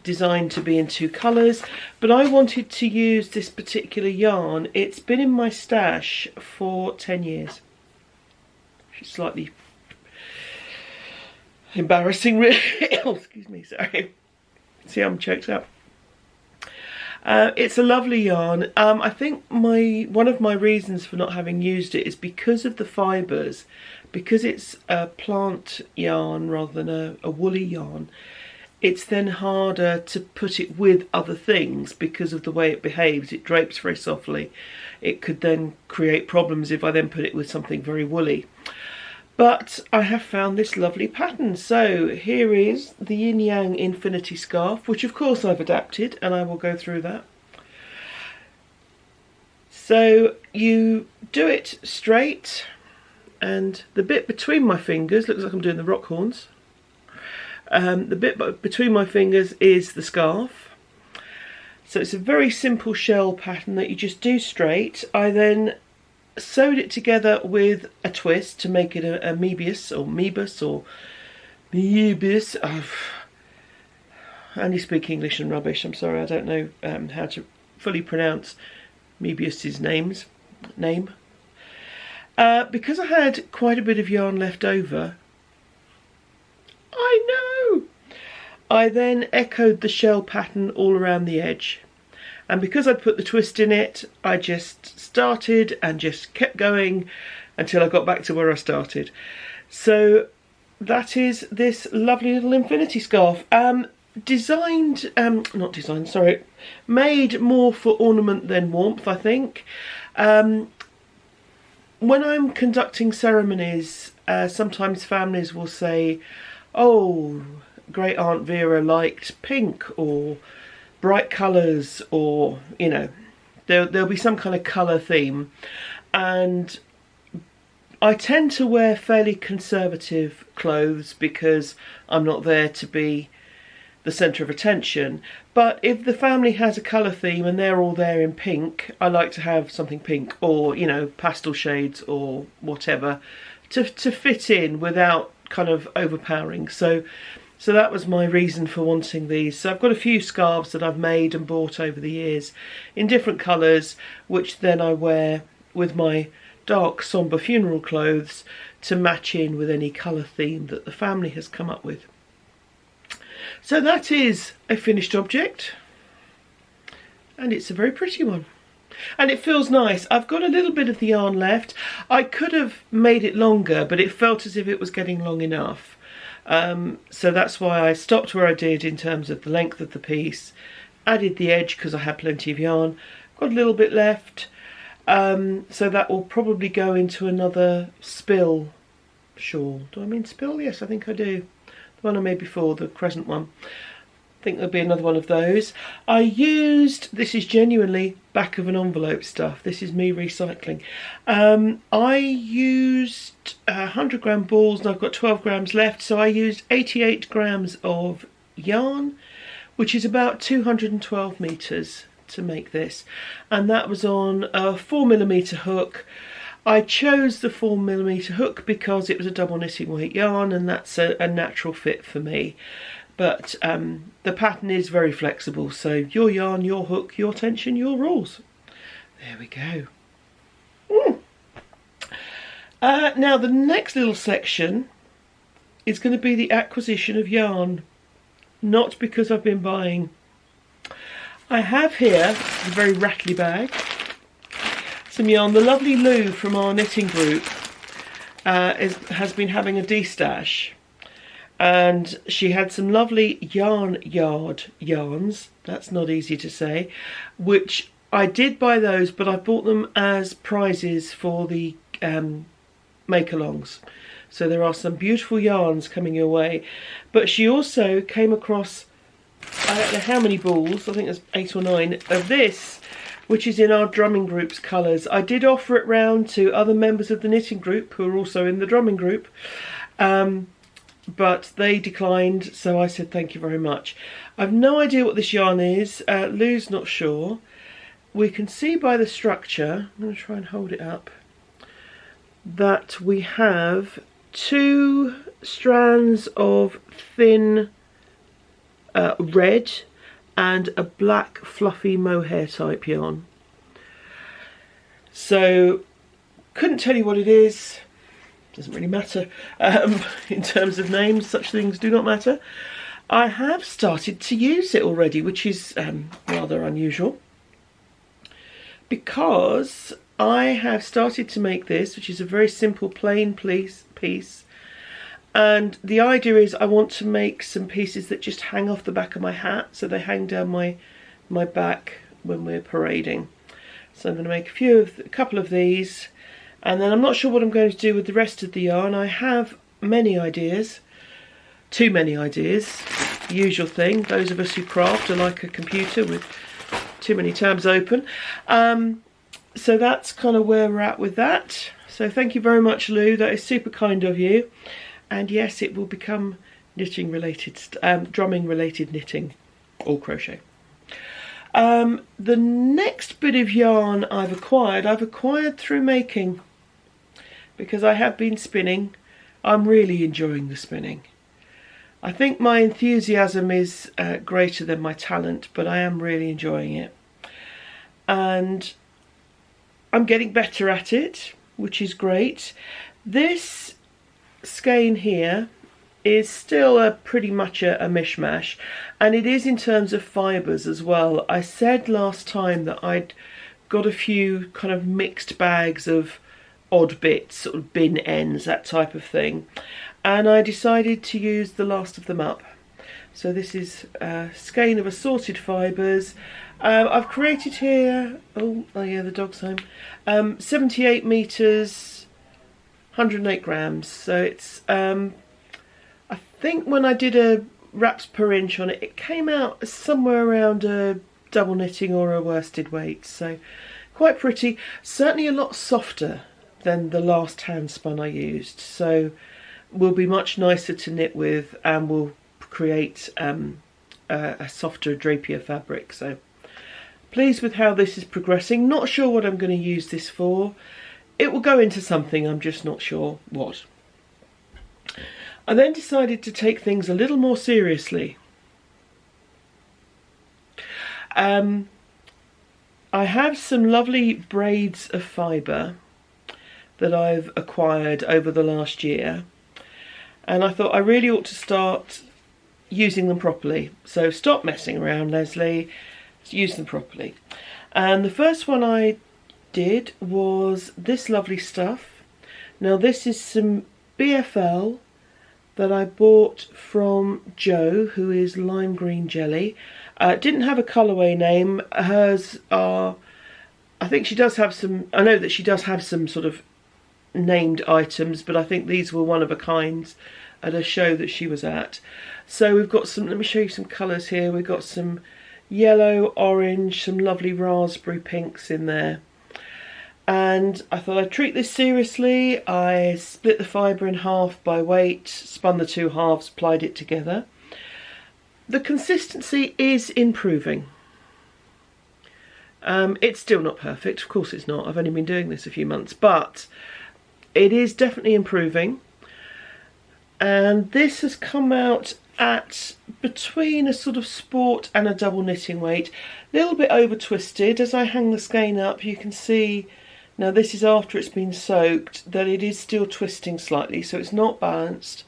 designed to be in 2 colours, but I wanted to use this particular yarn. It's been in my stash for 10 years. It's slightly embarrassing really. Oh, excuse me, sorry. See, I'm choked up. It's a lovely yarn. I think one of my reasons for not having used it is because of the fibres. Because it's a plant yarn rather than a woolly yarn, it's then harder to put it with other things because of the way it behaves. It drapes very softly. It could then create problems if I then put it with something very woolly. But I have found this lovely pattern. So here is the Yin-yang Infinity Scarf, which of course I've adapted, and I will go through that. So you do it straight, and the bit between my fingers, looks like I'm doing the rock horns. The bit between my fingers is the scarf. So it's a very simple shell pattern that you just do straight. I then sewed it together with a twist to make it a Mebius or Mebus or Mebius. I only speak English and rubbish. I'm sorry, I don't know how to fully pronounce Mebius's name. Because I had quite a bit of yarn left over, I know, I then echoed the shell pattern all around the edge. And because I'd put the twist in it, I just started and just kept going until I got back to where I started. So that is this lovely little infinity scarf. Made more for ornament than warmth, I think. When I'm conducting ceremonies, sometimes families will say, oh, Great Aunt Vera liked pink or bright colours, or, you know, there'll be some kind of colour theme. And I tend to wear fairly conservative clothes because I'm not there to be the centre of attention. But if the family has a colour theme and they're all there in pink, I like to have something pink, or, you know, pastel shades or whatever, to fit in without kind of overpowering. So that was my reason for wanting these. So I've got a few scarves that I've made and bought over the years in different colours, which then I wear with my dark sombre funeral clothes to match in with any colour theme that the family has come up with. So that is a finished object, and it's a very pretty one. And it feels nice. I've got a little bit of the yarn left. I could have made it longer, but it felt as if it was getting long enough. So that's why I stopped where I did in terms of the length of the piece, added the edge because I had plenty of yarn, got a little bit left, so that will probably go into another spill shawl. Do I mean spill? Yes, I think I do. The one I made before, the crescent one. I think there'll be another one of those. I used, this is genuinely back of an envelope stuff. This is me recycling. I used 100 gram balls and I've got 12 grams left. So I used 88 grams of yarn, which is about 212 meters to make this. And that was on a 4mm hook. I chose the 4mm hook because it was a double knitting weight yarn, and that's a natural fit for me. But the pattern is very flexible, so your yarn, your hook, your tension, your rules. There we go. Now the next little section is going to be the acquisition of yarn. Not because I've been buying. I have here a very rattly bag. Some yarn. The lovely Lou from our knitting group has been having a de-stash. And she had some lovely yarn yard yarns, that's not easy to say, which I did buy those, but I bought them as prizes for the makealongs. So there are some beautiful yarns coming your way. But she also came across, I don't know how many balls, I think there's 8 or 9, of this, which is in our drumming group's colours. I did offer it round to other members of the knitting group who are also in the drumming group. But they declined, so I said thank you very much. I've no idea what this yarn is. Lou's not sure. We can see by the structure, I'm going to try and hold it up, that we have 2 strands of thin red and a black fluffy mohair type yarn. So, couldn't tell you what it is. Doesn't really matter in terms of names, such things do not matter. I have started to use it already, which is rather unusual, because I have started to make this, which is a very simple plain piece, and the idea is I want to make some pieces that just hang off the back of my hat, so they hang down my back when we're parading. So I'm going to make a couple of these. And then I'm not sure what I'm going to do with the rest of the yarn. I have many ideas, too many ideas, the usual thing. Those of us who craft are like a computer with too many tabs open. So that's kind of where we're at with that. So thank you very much, Lou. That is super kind of you. And yes, it will become knitting related, drumming related knitting or crochet. The next bit of yarn I've acquired through making, because I have been spinning. I'm really enjoying the spinning. I think my enthusiasm is greater than my talent, but I am really enjoying it. And I'm getting better at it, which is great. This skein here is still pretty much a mishmash, and it is in terms of fibres as well. I said last time that I'd got a few kind of mixed bags of odd bits, sort of bin ends, that type of thing, and I decided to use the last of them up. So this is a skein of assorted fibres. I've created here, oh yeah, the dog's home, 78 metres, 108 grams. So it's, I think when I did a wraps per inch on it, it came out somewhere around a double knitting or a worsted weight. So quite pretty, certainly a lot softer than the last hand spun I used. So will be much nicer to knit with, and will create a softer, drapier fabric. So pleased with how this is progressing. Not sure what I'm going to use this for. It will go into something, I'm just not sure what. I then decided to take things a little more seriously. I have some lovely braids of fibre that I've acquired over the last year, and I thought I really ought to start using them properly. So stop messing around, Leslie, use them properly. And the first one I did was this lovely stuff. Now this is some BFL that I bought from Jo, who is Lime Green Jelly. Didn't have a colourway name. Hers are, I think she does have some, I know that she does have some sort of named items, but I think these were one of a kind at a show that she was at. So we've got some, let me show you some colours here. We've got some yellow, orange, some lovely raspberry pinks in there. And I thought I'd treat this seriously. I split the fibre in half by weight, spun the two halves, plied it together. The consistency is improving. It's still not perfect, of course it's not. I've only been doing this a few months, but it is definitely improving. And this has come out at between a sort of sport and a double knitting weight. A little bit over twisted. As I hang the skein up, you can see, now this is after it's been soaked, that it is still twisting slightly, so it's not balanced.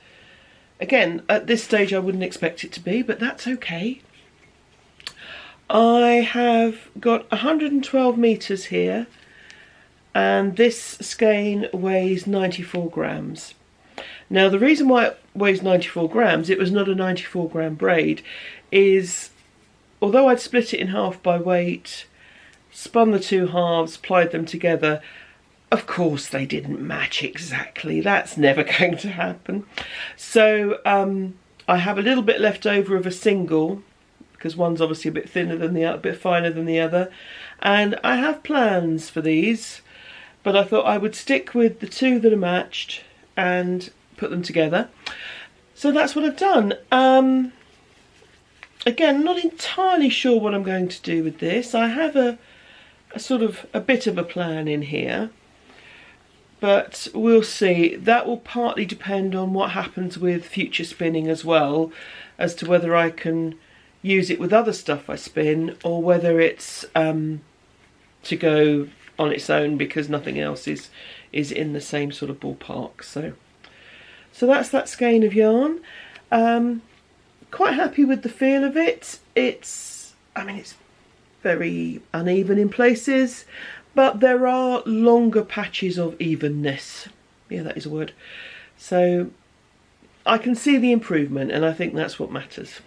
Again, at this stage I wouldn't expect it to be, but that's okay. I have got 112 metres here, and this skein weighs 94 grams. Now the reason why it weighs 94 grams, it was not a 94 gram braid, is although I'd split it in half by weight, spun the two halves, plied them together, of course they didn't match exactly. That's never going to happen. So I have a little bit left over of a single, because one's obviously a bit thinner than the other, a bit finer than the other. And I have plans for these, but I thought I would stick with the two that are matched and put them together. So that's what I've done. Again, not entirely sure what I'm going to do with this. I have a sort of a bit of a plan in here, but we'll see. That will partly depend on what happens with future spinning as well, as to whether I can use it with other stuff I spin, or whether it's to go on its own because nothing else is in the same sort of ballpark. So that's that skein of yarn. Quite happy with the feel of it. It's very uneven in places, but there are longer patches of evenness. Yeah, that is a word. So I can see the improvement, and I think that's what matters.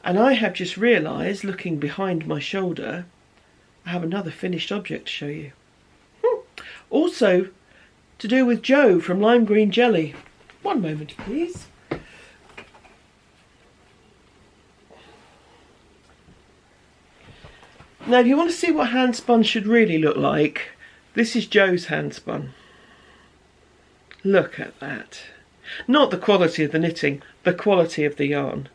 And I have just realised, looking behind my shoulder, I have another finished object to show you. Also to do with Jo from Lime Green Jelly. One moment, please. Now, if you want to see what hand-spun should really look like, this is Jo's hand-spun. Look at that. Not the quality of the knitting, the quality of the yarn.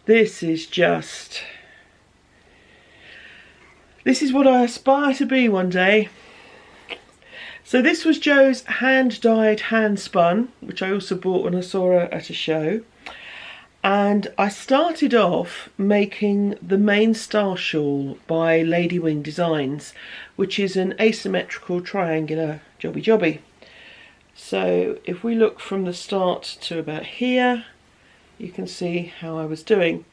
This is just... this is what I aspire to be one day. So this was Jo's hand-dyed hand-spun, which I also bought when I saw her at a show. And I started off making the main star shawl by Lady Wing Designs, which is an asymmetrical triangular jobby. So if we look from the start to about here, you can see how I was doing.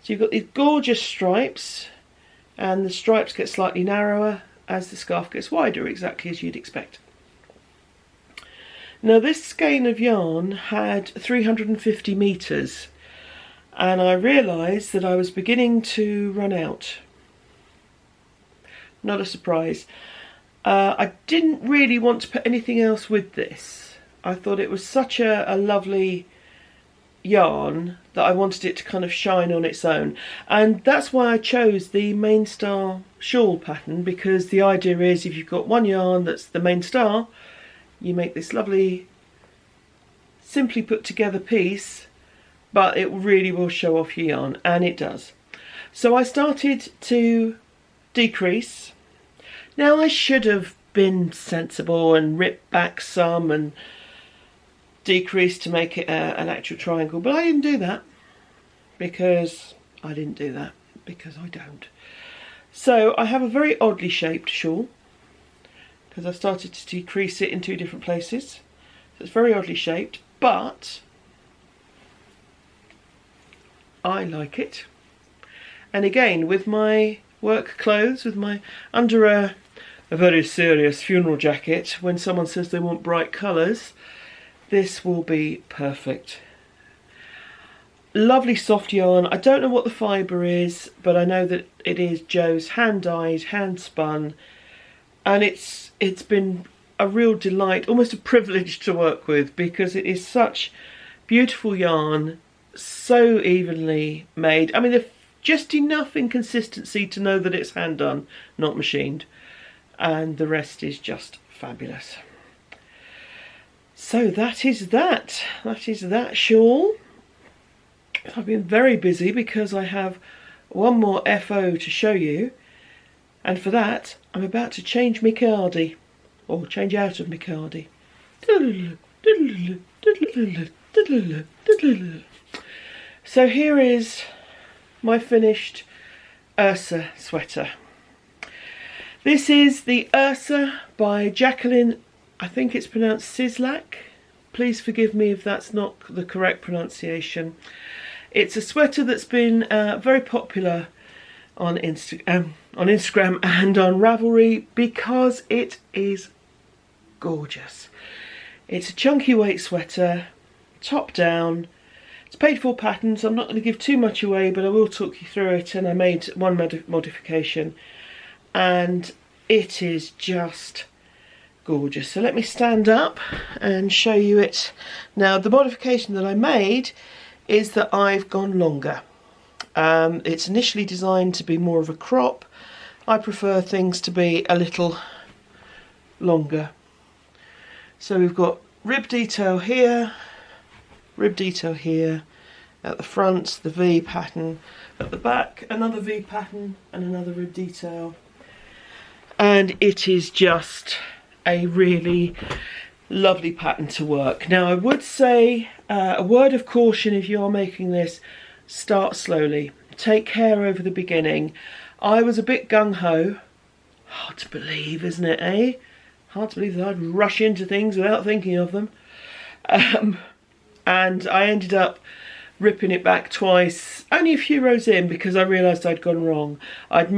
So you've got these gorgeous stripes, and the stripes get slightly narrower as the scarf gets wider, exactly as you'd expect. Now this skein of yarn had 350 metres, and I realised that I was beginning to run out. Not a surprise. I didn't really want to put anything else with this. I thought it was such a lovely yarn that I wanted it to kind of shine on its own, and that's why I chose the main star shawl pattern, because the idea is if you've got one yarn that's the main star, you make this lovely simply put together piece, but it really will show off your yarn, and it does. So I started to decrease. Now I should have been sensible and ripped back some and decreased to make it an actual triangle, but I didn't do that because I don't. So I have a very oddly shaped shawl because I started to decrease it in two different places. So it's very oddly shaped, but I like it. And again, with my work clothes, with my under a very serious funeral jacket, when someone says they want bright colours, this will be perfect. Lovely soft yarn. I don't know what the fibre is, but I know that it is Joe's hand-dyed, hand-spun, and it's been a real delight, almost a privilege to work with, because it is such beautiful yarn, so evenly made. I mean, there's just enough inconsistency to know that it's hand done, not machined, and the rest is just fabulous. So that is that shawl. I've been very busy because I have one more FO to show you, and for that I'm about to change my cardi, or change out of my cardi. So here is my finished Ursa sweater. This is the Ursa by Jacqueline, I think it's pronounced Sislak. Please forgive me if that's not the correct pronunciation. It's a sweater that's been very popular on Instagram and on Ravelry because it is gorgeous. It's a chunky weight sweater, top down. It's paid for pattern, so I'm not going to give too much away, but I will talk you through it, and I made one modification, and it is just gorgeous. So let me stand up and show you it. Now the modification that I made is that I've gone longer. It's initially designed to be more of a crop. I prefer things to be a little longer. So we've got rib detail here, rib detail here, at the front the V pattern, at the back another V pattern and another rib detail, and it is just a really lovely pattern to work. Now I would say a word of caution: if you are making this, start slowly, take care over the beginning. I was a bit gung-ho. Hard to believe, isn't it, eh? Hard to believe that I'd rush into things without thinking of them. And I ended up ripping it back twice, only a few rows in, because I realised I'd gone wrong. I'd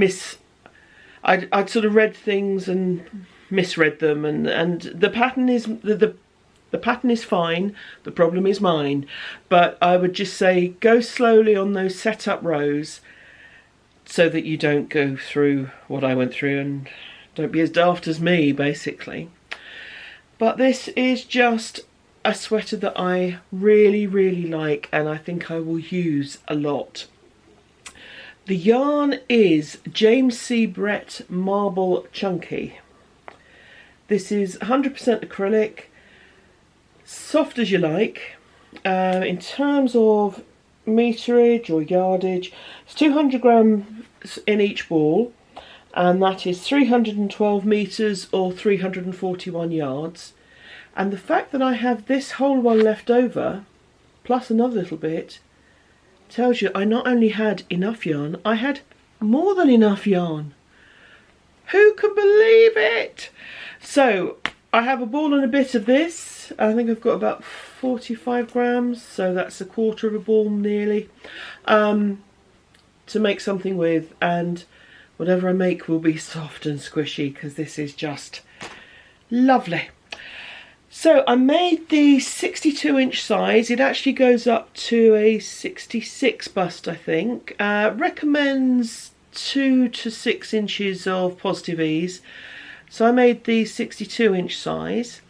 sort of read things and misread them, and the pattern is the pattern is fine, the problem is mine. But I would just say go slowly on those setup rows so that you don't go through what I went through, and don't be as daft as me, basically. But this is just a sweater that I really, really like, and I think I will use a lot. The yarn is James C. Brett Marble Chunky. This is 100% acrylic, soft as you like. In terms of meterage or yardage, it's 200 grams in each ball, and that is 312 meters or 341 yards. And the fact that I have this whole one left over, plus another little bit, tells you I not only had enough yarn, I had more than enough yarn. Who can believe it? So I have a ball and a bit of this, it. I think I've got about 45 grams, so that's a quarter of a ball nearly, to make something with, and whatever I make will be soft and squishy because this is just lovely. So I made the 62-inch size. It actually goes up to a 66 bust, I think. Recommends 2 to 6 inches of positive ease. So I made the 62-inch size,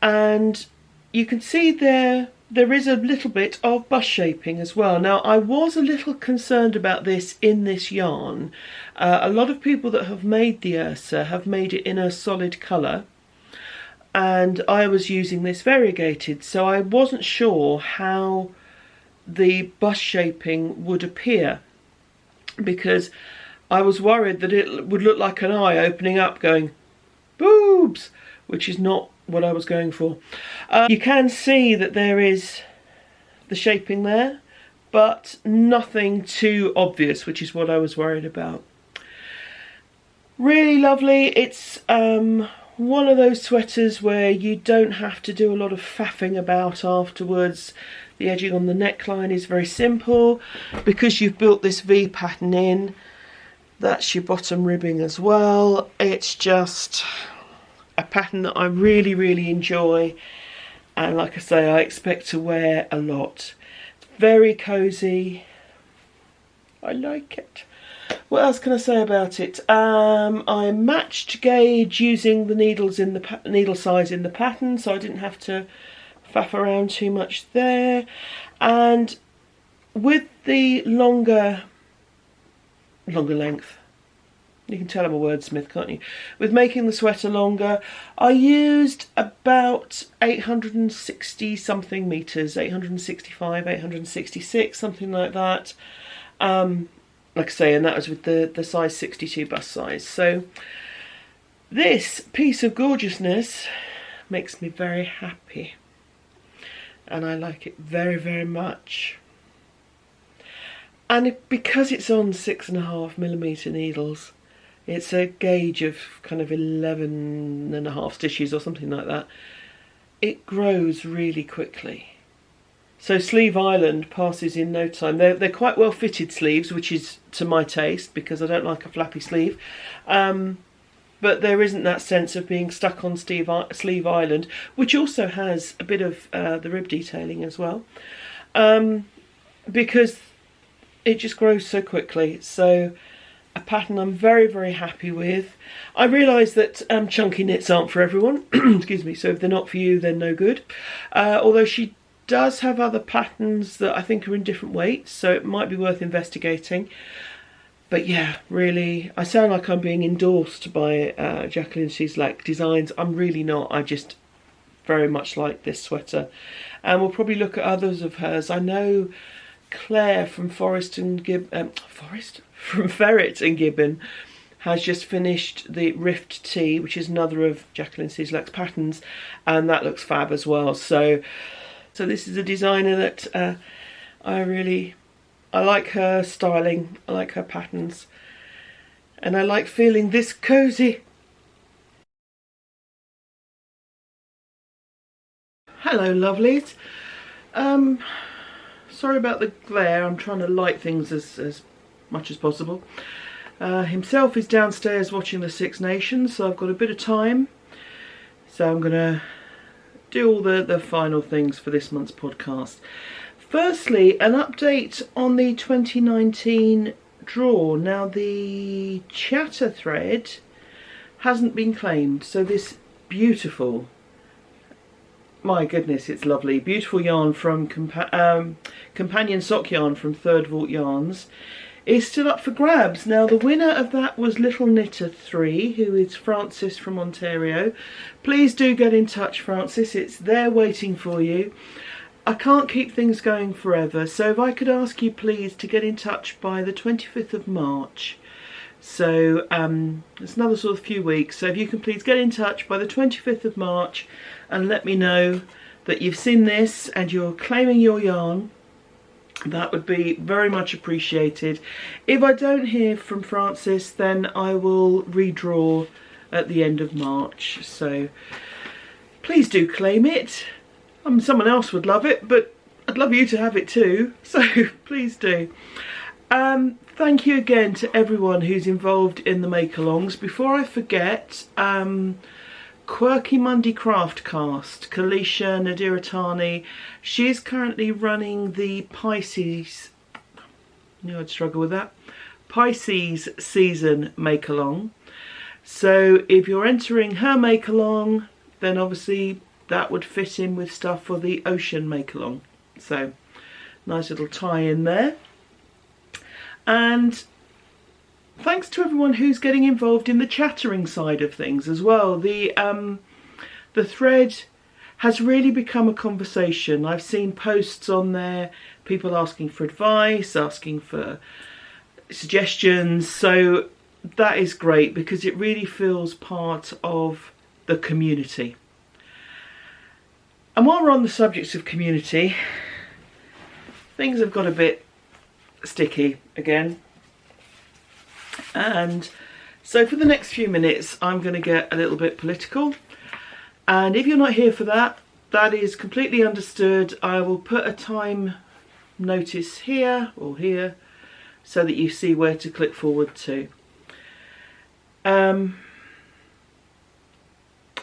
and you can see there is a little bit of bust shaping as well. Now, I was a little concerned about this in this yarn. A lot of people that have made the Ursa have made it in a solid colour, and I was using this variegated, so I wasn't sure how the bust shaping would appear, because I was worried that it would look like an eye opening up going boobs, which is not what I was going for. You can see that there is the shaping there, but nothing too obvious, which is what I was worried about. Really lovely. It's one of those sweaters where you don't have to do a lot of faffing about afterwards. The edging on the neckline is very simple because you've built this V pattern in. That's your bottom ribbing as well. It's just a pattern that I really, really enjoy, and like I say, I expect to wear a lot. It's very cosy. I like it. What else can I say about it? I matched gauge using the needles in the needle size in the pattern, so I didn't have to faff around too much there. And with the longer length, you can tell I'm a wordsmith, can't you? With making the sweater longer, I used about 860 something meters, 865, 866, something like that. Like I say, and that was with the size 62 bust size. So this piece of gorgeousness makes me very happy, and I like it very, very much. And because it's on 6.5mm needles, it's a gauge of kind of 11.5 stitches or something like that. It grows really quickly. So Sleeve Island passes in no time. They're quite well fitted sleeves, which is to my taste because I don't like a flappy sleeve. But there isn't that sense of being stuck on Sleeve Island, which also has a bit of the rib detailing as well, because it just grows so quickly. So a pattern I'm very, very happy with. I realise that chunky knits aren't for everyone, excuse me, so if they're not for you, they're no good. Although she does have other patterns that I think are in different weights, so it might be worth investigating. But yeah, really, I sound like I'm being endorsed by Jacqueline Schislak Designs. I'm really not. I just very much like this sweater. And we'll probably look at others of hers. I know Claire from Ferret and Gibbon has just finished the Rift Tee, which is another of Jacqueline Schislak's patterns, and that looks fab as well. So this is a designer that I like her styling, I like her patterns, and I like feeling this cosy. Hello lovelies. Sorry about the glare, I'm trying to light things as much as possible. Himself is downstairs watching the Six Nations, so I've got a bit of time. So I'm going to do all the final things for this month's podcast. Firstly, an update on the 2019 draw. Now the chatter thread hasn't been claimed, so this beautiful, my goodness, it's lovely, beautiful yarn from companion sock yarn from Third Vault Yarns is still up for grabs. Now the winner of that was Little Knitter 3, who is Frances from Ontario. Please do get in touch, Frances, it's there waiting for you. I can't keep things going forever, so if I could ask you please to get in touch by the 25th of March. So it's another sort of few weeks, so if you can please get in touch by the 25th of March and let me know that you've seen this and you're claiming your yarn. That would be very much appreciated. If I don't hear from Frances, then I will redraw at the end of March. So please do claim it. Someone else would love it, but I'd love you to have it too, so please do. Thank you again to everyone who's involved in the make-alongs. Before I forget, Quirky Monday Craft Cast, Kalisha Nadiratani, she's currently running the Pisces, knew I'd struggle with that, Pisces season make-along. So if you're entering her make-along, then obviously that would fit in with stuff for the ocean make-along. So nice little tie in there. And thanks to everyone who's getting involved in the chattering side of things as well. The thread has really become a conversation. I've seen posts on there, people asking for advice, asking for suggestions. So that is great because it really feels part of the community. And while we're on the subject of community, things have got a bit sticky again, and so for the next few minutes I'm going to get a little bit political, and if you're not here for that, that is completely understood. I will put a time notice here or here so that you see where to click forward to.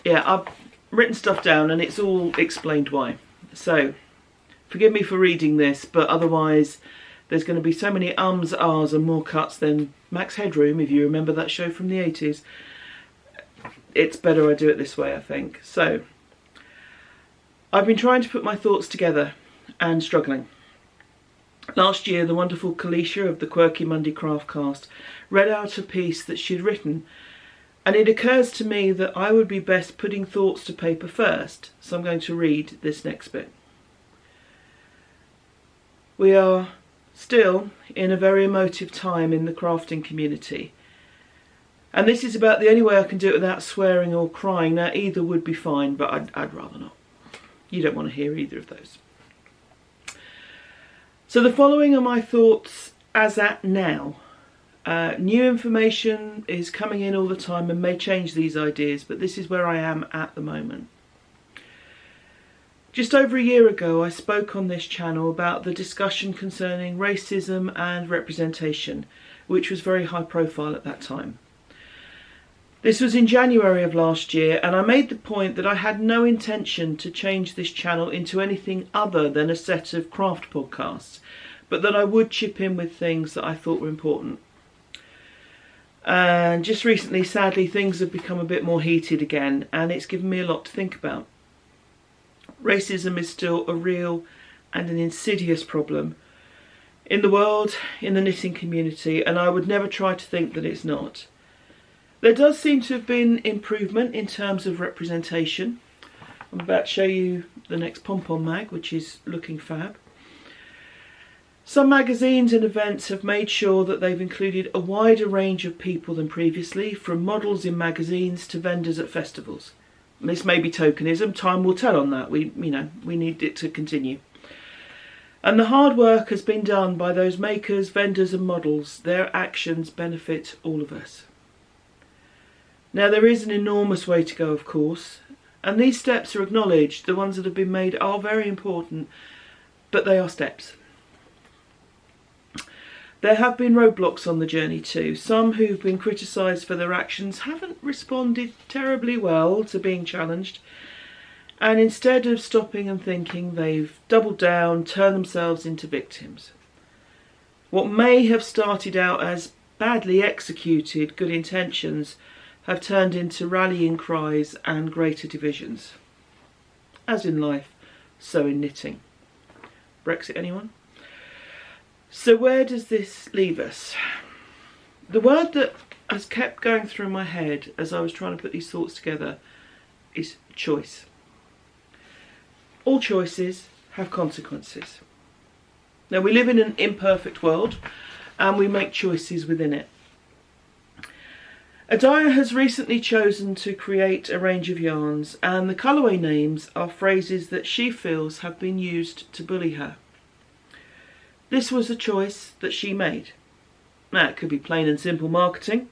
Yeah, I've written stuff down and it's all explained why, so forgive me for reading this, but otherwise there's going to be so many ums, ahs and more cuts than Max Headroom, if you remember that show from the 80s. It's better I do it this way, I think. So, I've been trying to put my thoughts together and struggling. Last year, the wonderful Kalisha of the Quirky Monday Craft Cast read out a piece that she'd written, and it occurs to me that I would be best putting thoughts to paper first, so I'm going to read this next bit. We are still in a very emotive time in the crafting community, and this is about the only way I can do it without swearing or crying. Now either would be fine, but I'd rather not. You don't want to hear either of those. So the following are my thoughts as at now. New information is coming in all the time and may change these ideas, but this is where I am at the moment. Just over a year ago, I spoke on this channel about the discussion concerning racism and representation, which was very high profile at that time. This was in January of last year, and I made the point that I had no intention to change this channel into anything other than a set of craft podcasts, but that I would chip in with things that I thought were important. And just recently, sadly, things have become a bit more heated again, and it's given me a lot to think about. Racism is still a real and an insidious problem in the world, in the knitting community, and I would never try to think that it's not. There does seem to have been improvement in terms of representation. I'm about to show you the next pom-pom mag, which is looking fab. Some magazines and events have made sure that they've included a wider range of people than previously, from models in magazines to vendors at festivals. This may be tokenism, time will tell on that. We need it to continue. And the hard work has been done by those makers, vendors and models. Their actions benefit all of us. Now there is an enormous way to go, of course, and these steps are acknowledged. The ones that have been made are very important, but they are steps. There have been roadblocks on the journey too. Some who've been criticised for their actions haven't responded terribly well to being challenged, and instead of stopping and thinking, they've doubled down, turned themselves into victims. What may have started out as badly executed good intentions have turned into rallying cries and greater divisions. As in life, so in knitting. Brexit, anyone? So where does this leave us? The word that has kept going through my head as I was trying to put these thoughts together is choice. All choices have consequences. Now we live in an imperfect world and we make choices within it. A dyer has recently chosen to create a range of yarns, and the colourway names are phrases that she feels have been used to bully her. This was a choice that she made. Now, it could be plain and simple marketing.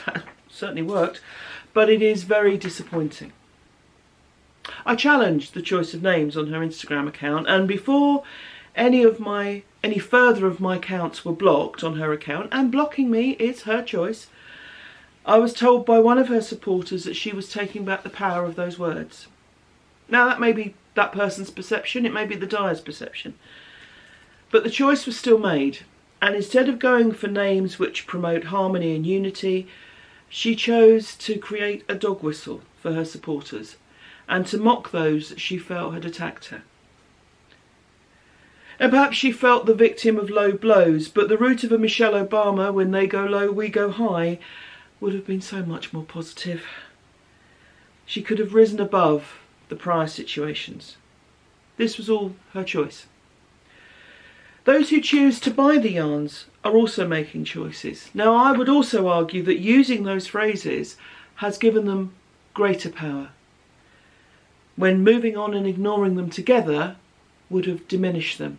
That certainly worked, but it is very disappointing. I challenged the choice of names on her Instagram account, and before any further of my accounts were blocked on her account, and blocking me is her choice, I was told by one of her supporters that she was taking back the power of those words. Now that may be that person's perception, it may be the dyer's perception, but the choice was still made, and instead of going for names which promote harmony and unity, she chose to create a dog whistle for her supporters and to mock those that she felt had attacked her. And perhaps she felt the victim of low blows, but the route of a Michelle Obama, when they go low, we go high, would have been so much more positive. She could have risen above the prior situations. This was all her choice. Those who choose to buy the yarns are also making choices. Now, I would also argue that using those phrases has given them greater power, when moving on and ignoring them together would have diminished them.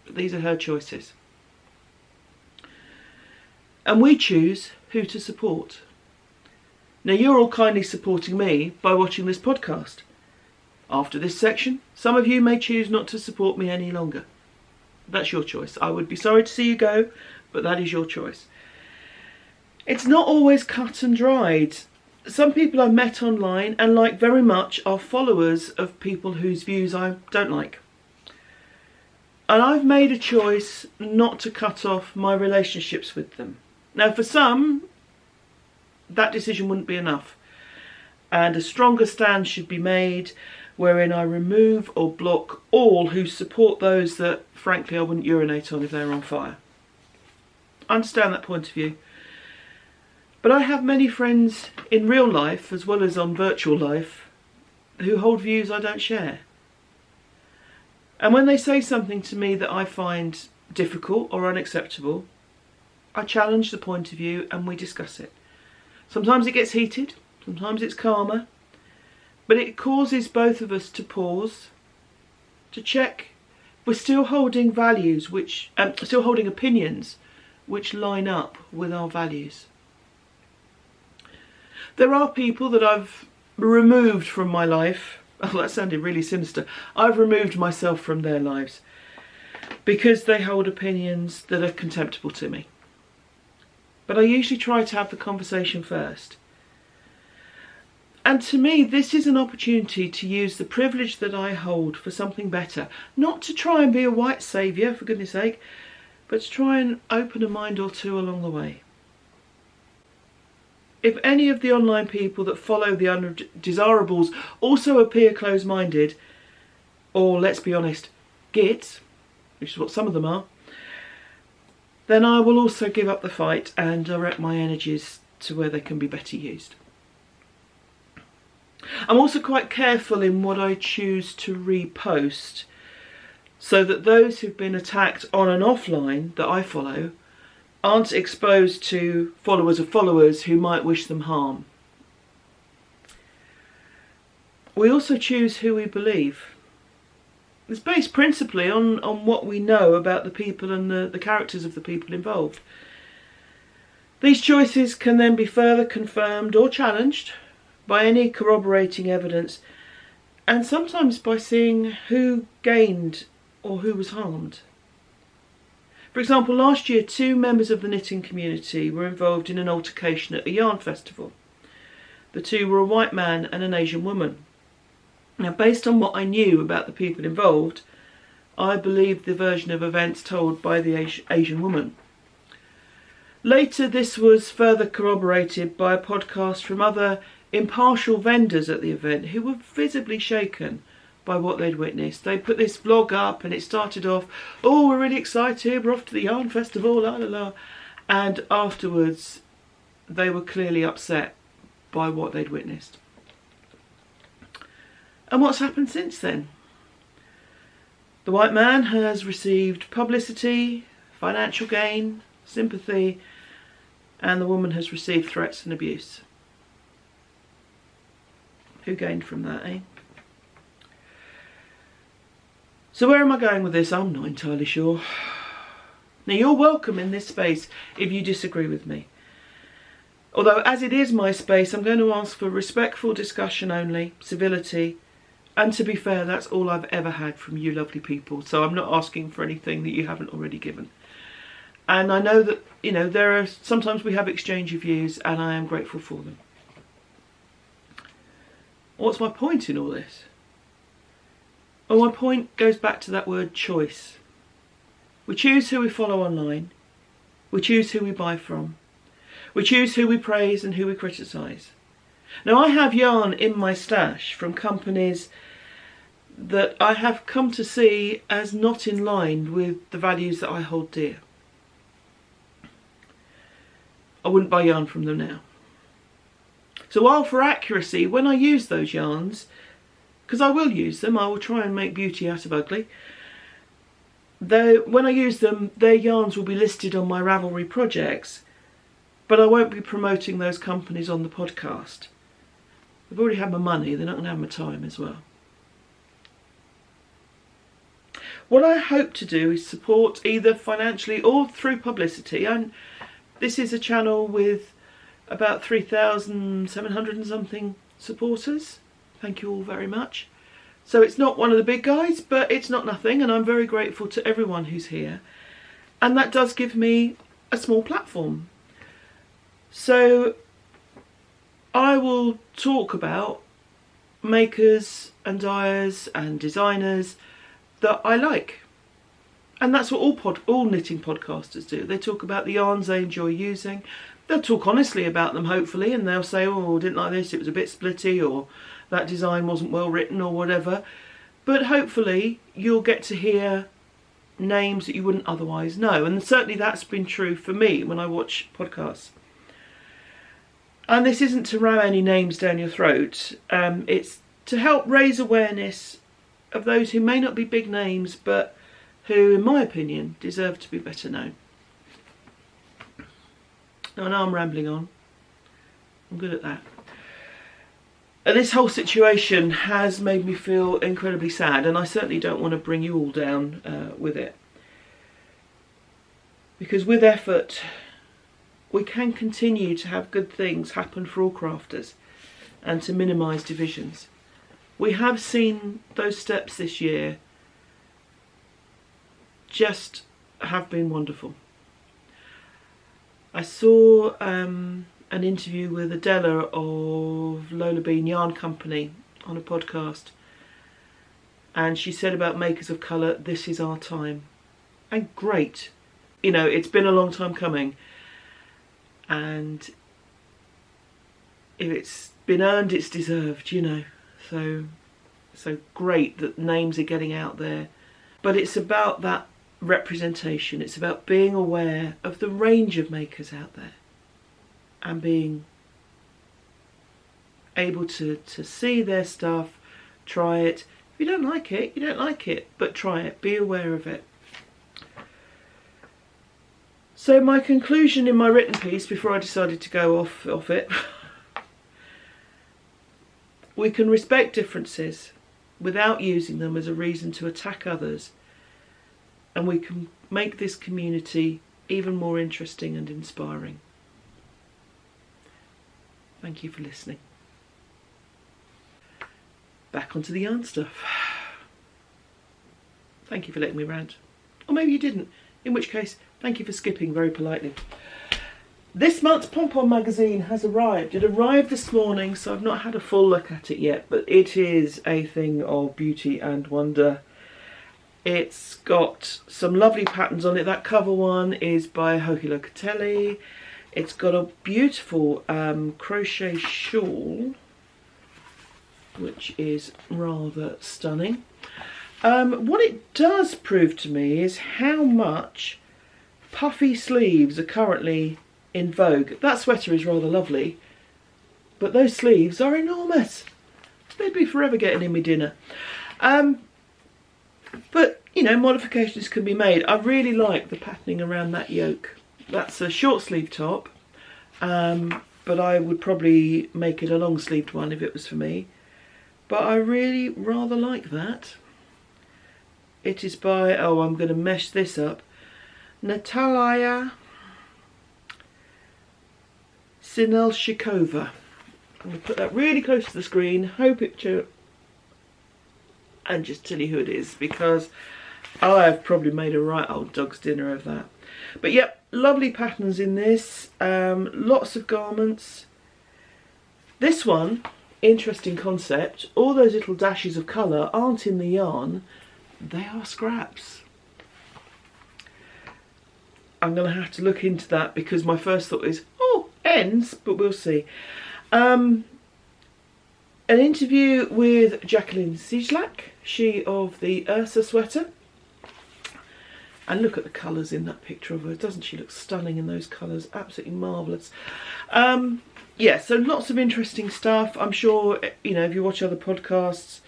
But these are her choices. And we choose who to support. Now, you're all kindly supporting me by watching this podcast. After this section, some of you may choose not to support me any longer. That's your choice. I would be sorry to see you go, but that is your choice. It's not always cut and dried. Some people I've met online and like very much are followers of people whose views I don't like. And I've made a choice not to cut off my relationships with them. Now, for some, that decision wouldn't be enough, and a stronger stand should be made wherein I remove or block all who support those that, frankly, I wouldn't urinate on if they were on fire. I understand that point of view. But I have many friends in real life, as well as on virtual life, who hold views I don't share. And when they say something to me that I find difficult or unacceptable, I challenge the point of view and we discuss it. Sometimes it gets heated, sometimes it's calmer, but it causes both of us to pause, to check we're still holding values still holding opinions which line up with our values. There are people that I've removed from my life. Oh, that sounded really sinister. I've removed myself from their lives because they hold opinions that are contemptible to me. But I usually try to have the conversation first. And to me, this is an opportunity to use the privilege that I hold for something better. Not to try and be a white saviour, for goodness sake, but to try and open a mind or two along the way. If any of the online people that follow the undesirables also appear close-minded, or let's be honest, gits, which is what some of them are, then I will also give up the fight and direct my energies to where they can be better used. I'm also quite careful in what I choose to repost, so that those who've been attacked on and offline that I follow aren't exposed to followers of followers who might wish them harm. We also choose who we believe. It's based principally on what we know about the people and the characters of the people involved. These choices can then be further confirmed or challenged by any corroborating evidence, and sometimes by seeing who gained or who was harmed. For example, last year 2 members of the knitting community were involved in an altercation at a yarn festival. The 2 were a white man and an Asian woman. Now, based on what I knew about the people involved, I believed the version of events told by the Asian woman. Later, this was further corroborated by a podcast from other impartial vendors at the event who were visibly shaken by what they'd witnessed. They put this vlog up and it started off, oh, we're really excited, we're off to the yarn festival, la la la. And afterwards, they were clearly upset by what they'd witnessed. And what's happened since then? The white man has received publicity, financial gain, sympathy, and the woman has received threats and abuse. Who gained from that, eh? So where am I going with this? I'm not entirely sure. Now, you're welcome in this space if you disagree with me. Although, as it is my space, I'm going to ask for respectful discussion only, civility, And to be fair, that's all I've ever had from you lovely people. So I'm not asking for anything that you haven't already given. And I know that, you know, there are sometimes we have exchange of views, and I am grateful for them. What's my point in all this? Well, my point goes back to that word choice. We choose who we follow online. We choose who we buy from. We choose who we praise and who we criticise. Now, I have yarn in my stash from companies that I have come to see as not in line with the values that I hold dear. I wouldn't buy yarn from them now. So while for accuracy, when I use those yarns, because I will use them, I will try and make beauty out of ugly, though when I use them, their yarns will be listed on my Ravelry projects, but I won't be promoting those companies on the podcast. They've already had my money, they're not going to have my time as well. What I hope to do is support either financially or through publicity. And this is a channel with about 3,700 and something supporters. Thank you all very much. So it's not one of the big guys, but it's not nothing, and I'm very grateful to everyone who's here. And that does give me a small platform. So I will talk about makers and dyers and designers that I like. And that's what all knitting podcasters do. They talk about the yarns they enjoy using. They'll talk honestly about them, hopefully, and they'll say, oh, I didn't like this, it was a bit splitty, or that design wasn't well written, or whatever. But hopefully you'll get to hear names that you wouldn't otherwise know. And certainly that's been true for me when I watch podcasts. And this isn't to ram any names down your throat. It's to help raise awareness of those who may not be big names, but who, in my opinion, deserve to be better known. Now, I know I'm rambling on. I'm good at that. And this whole situation has made me feel incredibly sad, and I certainly don't want to bring you all down with it. Because with effort, we can continue to have good things happen for all crafters and to minimise divisions. We have seen those steps this year just have been wonderful. I saw an interview with Adela of Lola Bean Yarn Company on a podcast, and she said about makers of colour, this is our time. And great. You know, it's been a long time coming, and if it's been earned, it's deserved, you know. So great that names are getting out there. But it's about that representation. It's about being aware of the range of makers out there and being able to see their stuff, try it. If you don't like it, you don't like it, but try it, be aware of it. So my conclusion in my written piece, before I decided to go off it, we can respect differences without using them as a reason to attack others, and we can make this community even more interesting and inspiring. Thank you for listening. Back onto the yarn stuff. Thank you for letting me rant. Or maybe you didn't, in which case, thank you for skipping very politely. This month's Pom-Pom magazine has arrived. It arrived this morning, so I've not had a full look at it yet, but it is a thing of beauty and wonder. It's got some lovely patterns on it. That cover one is by Hoki Locatelli. It's got a beautiful crochet shawl, which is rather stunning. What it does prove to me is how much puffy sleeves are currently in vogue. That sweater is rather lovely, but those sleeves are enormous. They'd be forever getting in my dinner. But, you know, modifications can be made. I really like the patterning around that yoke. That's a short sleeve top, but I would probably make it a long sleeved one if it was for me. But I really rather like that. It is by, oh, I'm going to mesh this up, Natalia Sinelshikova. I'm going to put that really close to the screen, hope it and just tell you who it is, because I've probably made a right old dog's dinner of that. But yep, lovely patterns in this, lots of garments. This one, interesting concept, all those little dashes of colour aren't in the yarn, they are scraps. I'm going to have to look into that, because my first thought is, oh, ends, but we'll see. An interview with Jacqueline Switalski, she of the Ursa sweater. And look at the colours in that picture of her. Doesn't she look stunning in those colours? Absolutely marvellous. Yeah, so lots of interesting stuff. I'm sure, you know, if you watch other podcasts,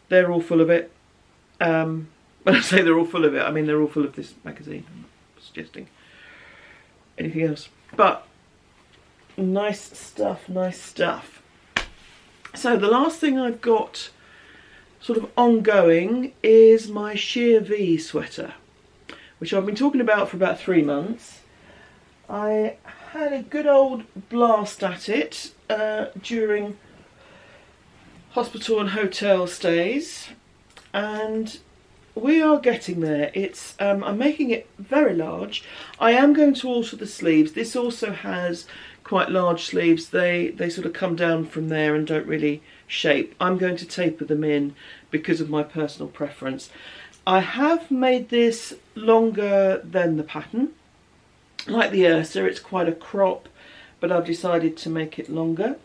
they're all full of it. When I say they're all full of it, I mean they're all full of this magazine. I'm not suggesting anything else. But nice stuff, nice stuff. So the last thing I've got sort of ongoing is my sheer V sweater, which I've been talking about for about 3 months. I had a good old blast at it during hospital and hotel stays, and we are getting there. It's I'm making it very large. I am going to alter the sleeves. This also has quite large sleeves. They sort of come down from there and don't really shape. I'm going to taper them in because of my personal preference. I have made this longer than the pattern. Like the Ursa, it's quite a crop, but I've decided to make it longer.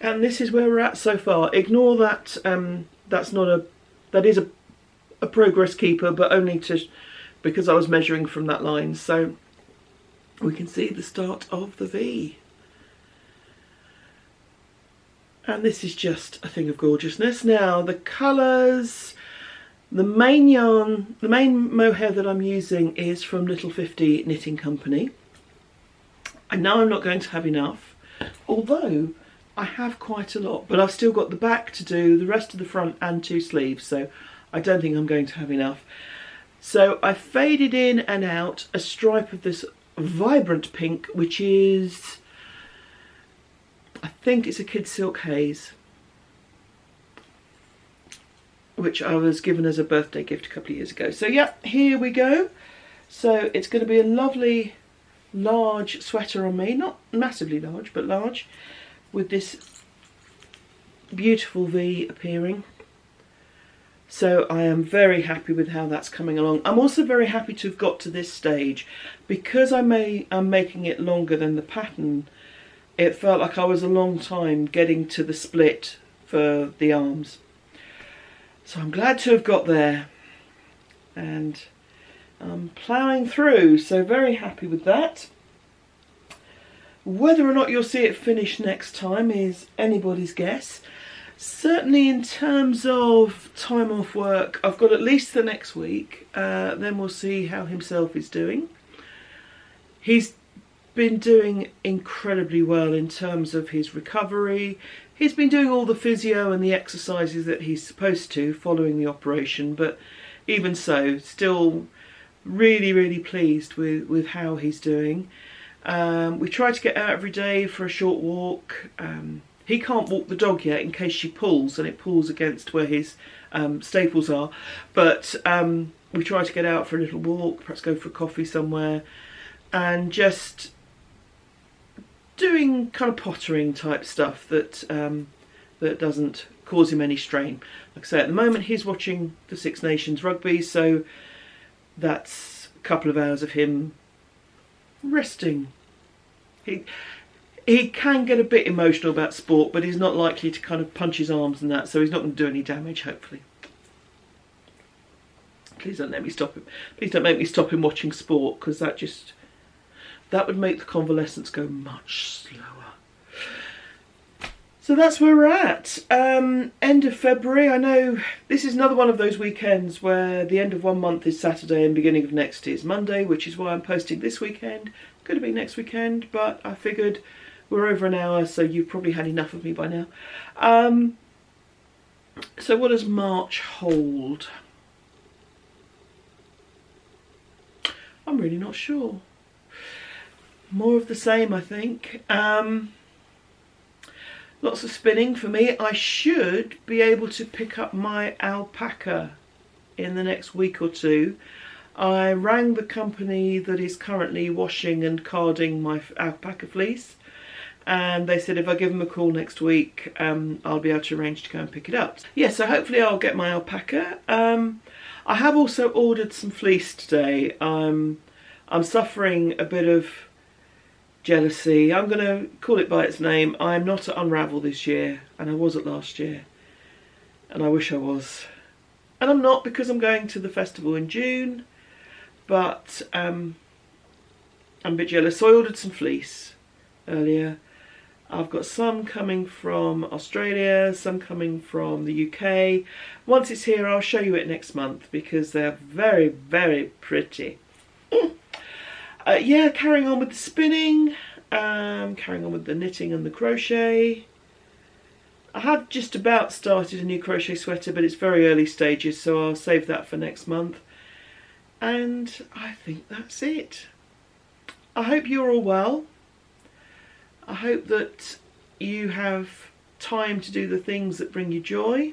And this is where we're at so far. Ignore that, that is a progress keeper, but only because I was measuring from that line. So we can see the start of the V. And this is just a thing of gorgeousness. Now the colours, the main yarn, the main mohair that I'm using is from Little 50 Knitting Company. I know I'm not going to have enough, although I have quite a lot, but I've still got the back to do, the rest of the front and 2 sleeves, so I don't think I'm going to have enough. So I faded in and out a stripe of this vibrant pink, which is, I think it's a Kid Silk Haze, which I was given as a birthday gift a couple of years ago. So yeah, here we go. So it's going to be a lovely large sweater on me, not massively large, but large, with this beautiful V appearing. So I am very happy with how that's coming along. I'm also very happy to have got to this stage, because I'm making it longer than the pattern. It felt like I was a long time getting to the split for the arms. So I'm glad to have got there, and I'm ploughing through, so very happy with that. Whether or not you'll see it finished next time is anybody's guess. Certainly in terms of time off work, I've got at least the next week, then we'll see how himself is doing. He's been doing incredibly well in terms of his recovery. He's been doing all the physio and the exercises that he's supposed to following the operation, but even so, still really pleased with how he's doing. We try to get out every day for a short walk. He can't walk the dog yet in case she pulls, and it pulls against where his staples are, but we try to get out for a little walk, perhaps go for a coffee somewhere, and just doing kind of pottering type stuff that that doesn't cause him any strain. Like I say, at the moment he's watching the Six Nations rugby, so that's a couple of hours of him resting. He can get a bit emotional about sport, but he's not likely to kind of punch his arms and that, so he's not going to do any damage, hopefully. Please don't let me stop him. Please don't make me stop him watching sport, because that would make the convalescence go much slower. So that's where we're at. End of February. I know this is another one of those weekends where the end of one month is Saturday and beginning of next is Monday, which is why I'm posting this weekend. Could have been next weekend, but I figured we're over an hour, so you've probably had enough of me by now. So what does March hold? I'm really not sure. More of the same, I think. Lots of spinning for me. I should be able to pick up my alpaca in the next week or two. I rang the company that is currently washing and carding my alpaca fleece, and they said if I give them a call next week, I'll be able to arrange to go and pick it up. Yeah, so hopefully I'll get my alpaca. I have also ordered some fleece today. I'm suffering a bit of jealousy. I'm going to call it by its name. I'm not at Unravel this year, and I was at last year, and I wish I was. And I'm not, because I'm going to the festival in June, but I'm a bit jealous. So I ordered some fleece earlier. I've got some coming from Australia, some coming from the UK. Once it's here, I'll show you it next month, because they're very, very pretty. Yeah, carrying on with the spinning, carrying on with the knitting and the crochet. I have just about started a new crochet sweater, but it's very early stages, so I'll save that for next month. And I think that's it. I hope you're all well. I hope that you have time to do the things that bring you joy.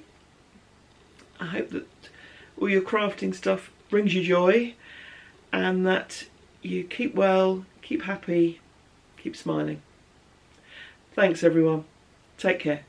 I hope that all your crafting stuff brings you joy, and that you keep well, keep happy, keep smiling. Thanks everyone. Take care.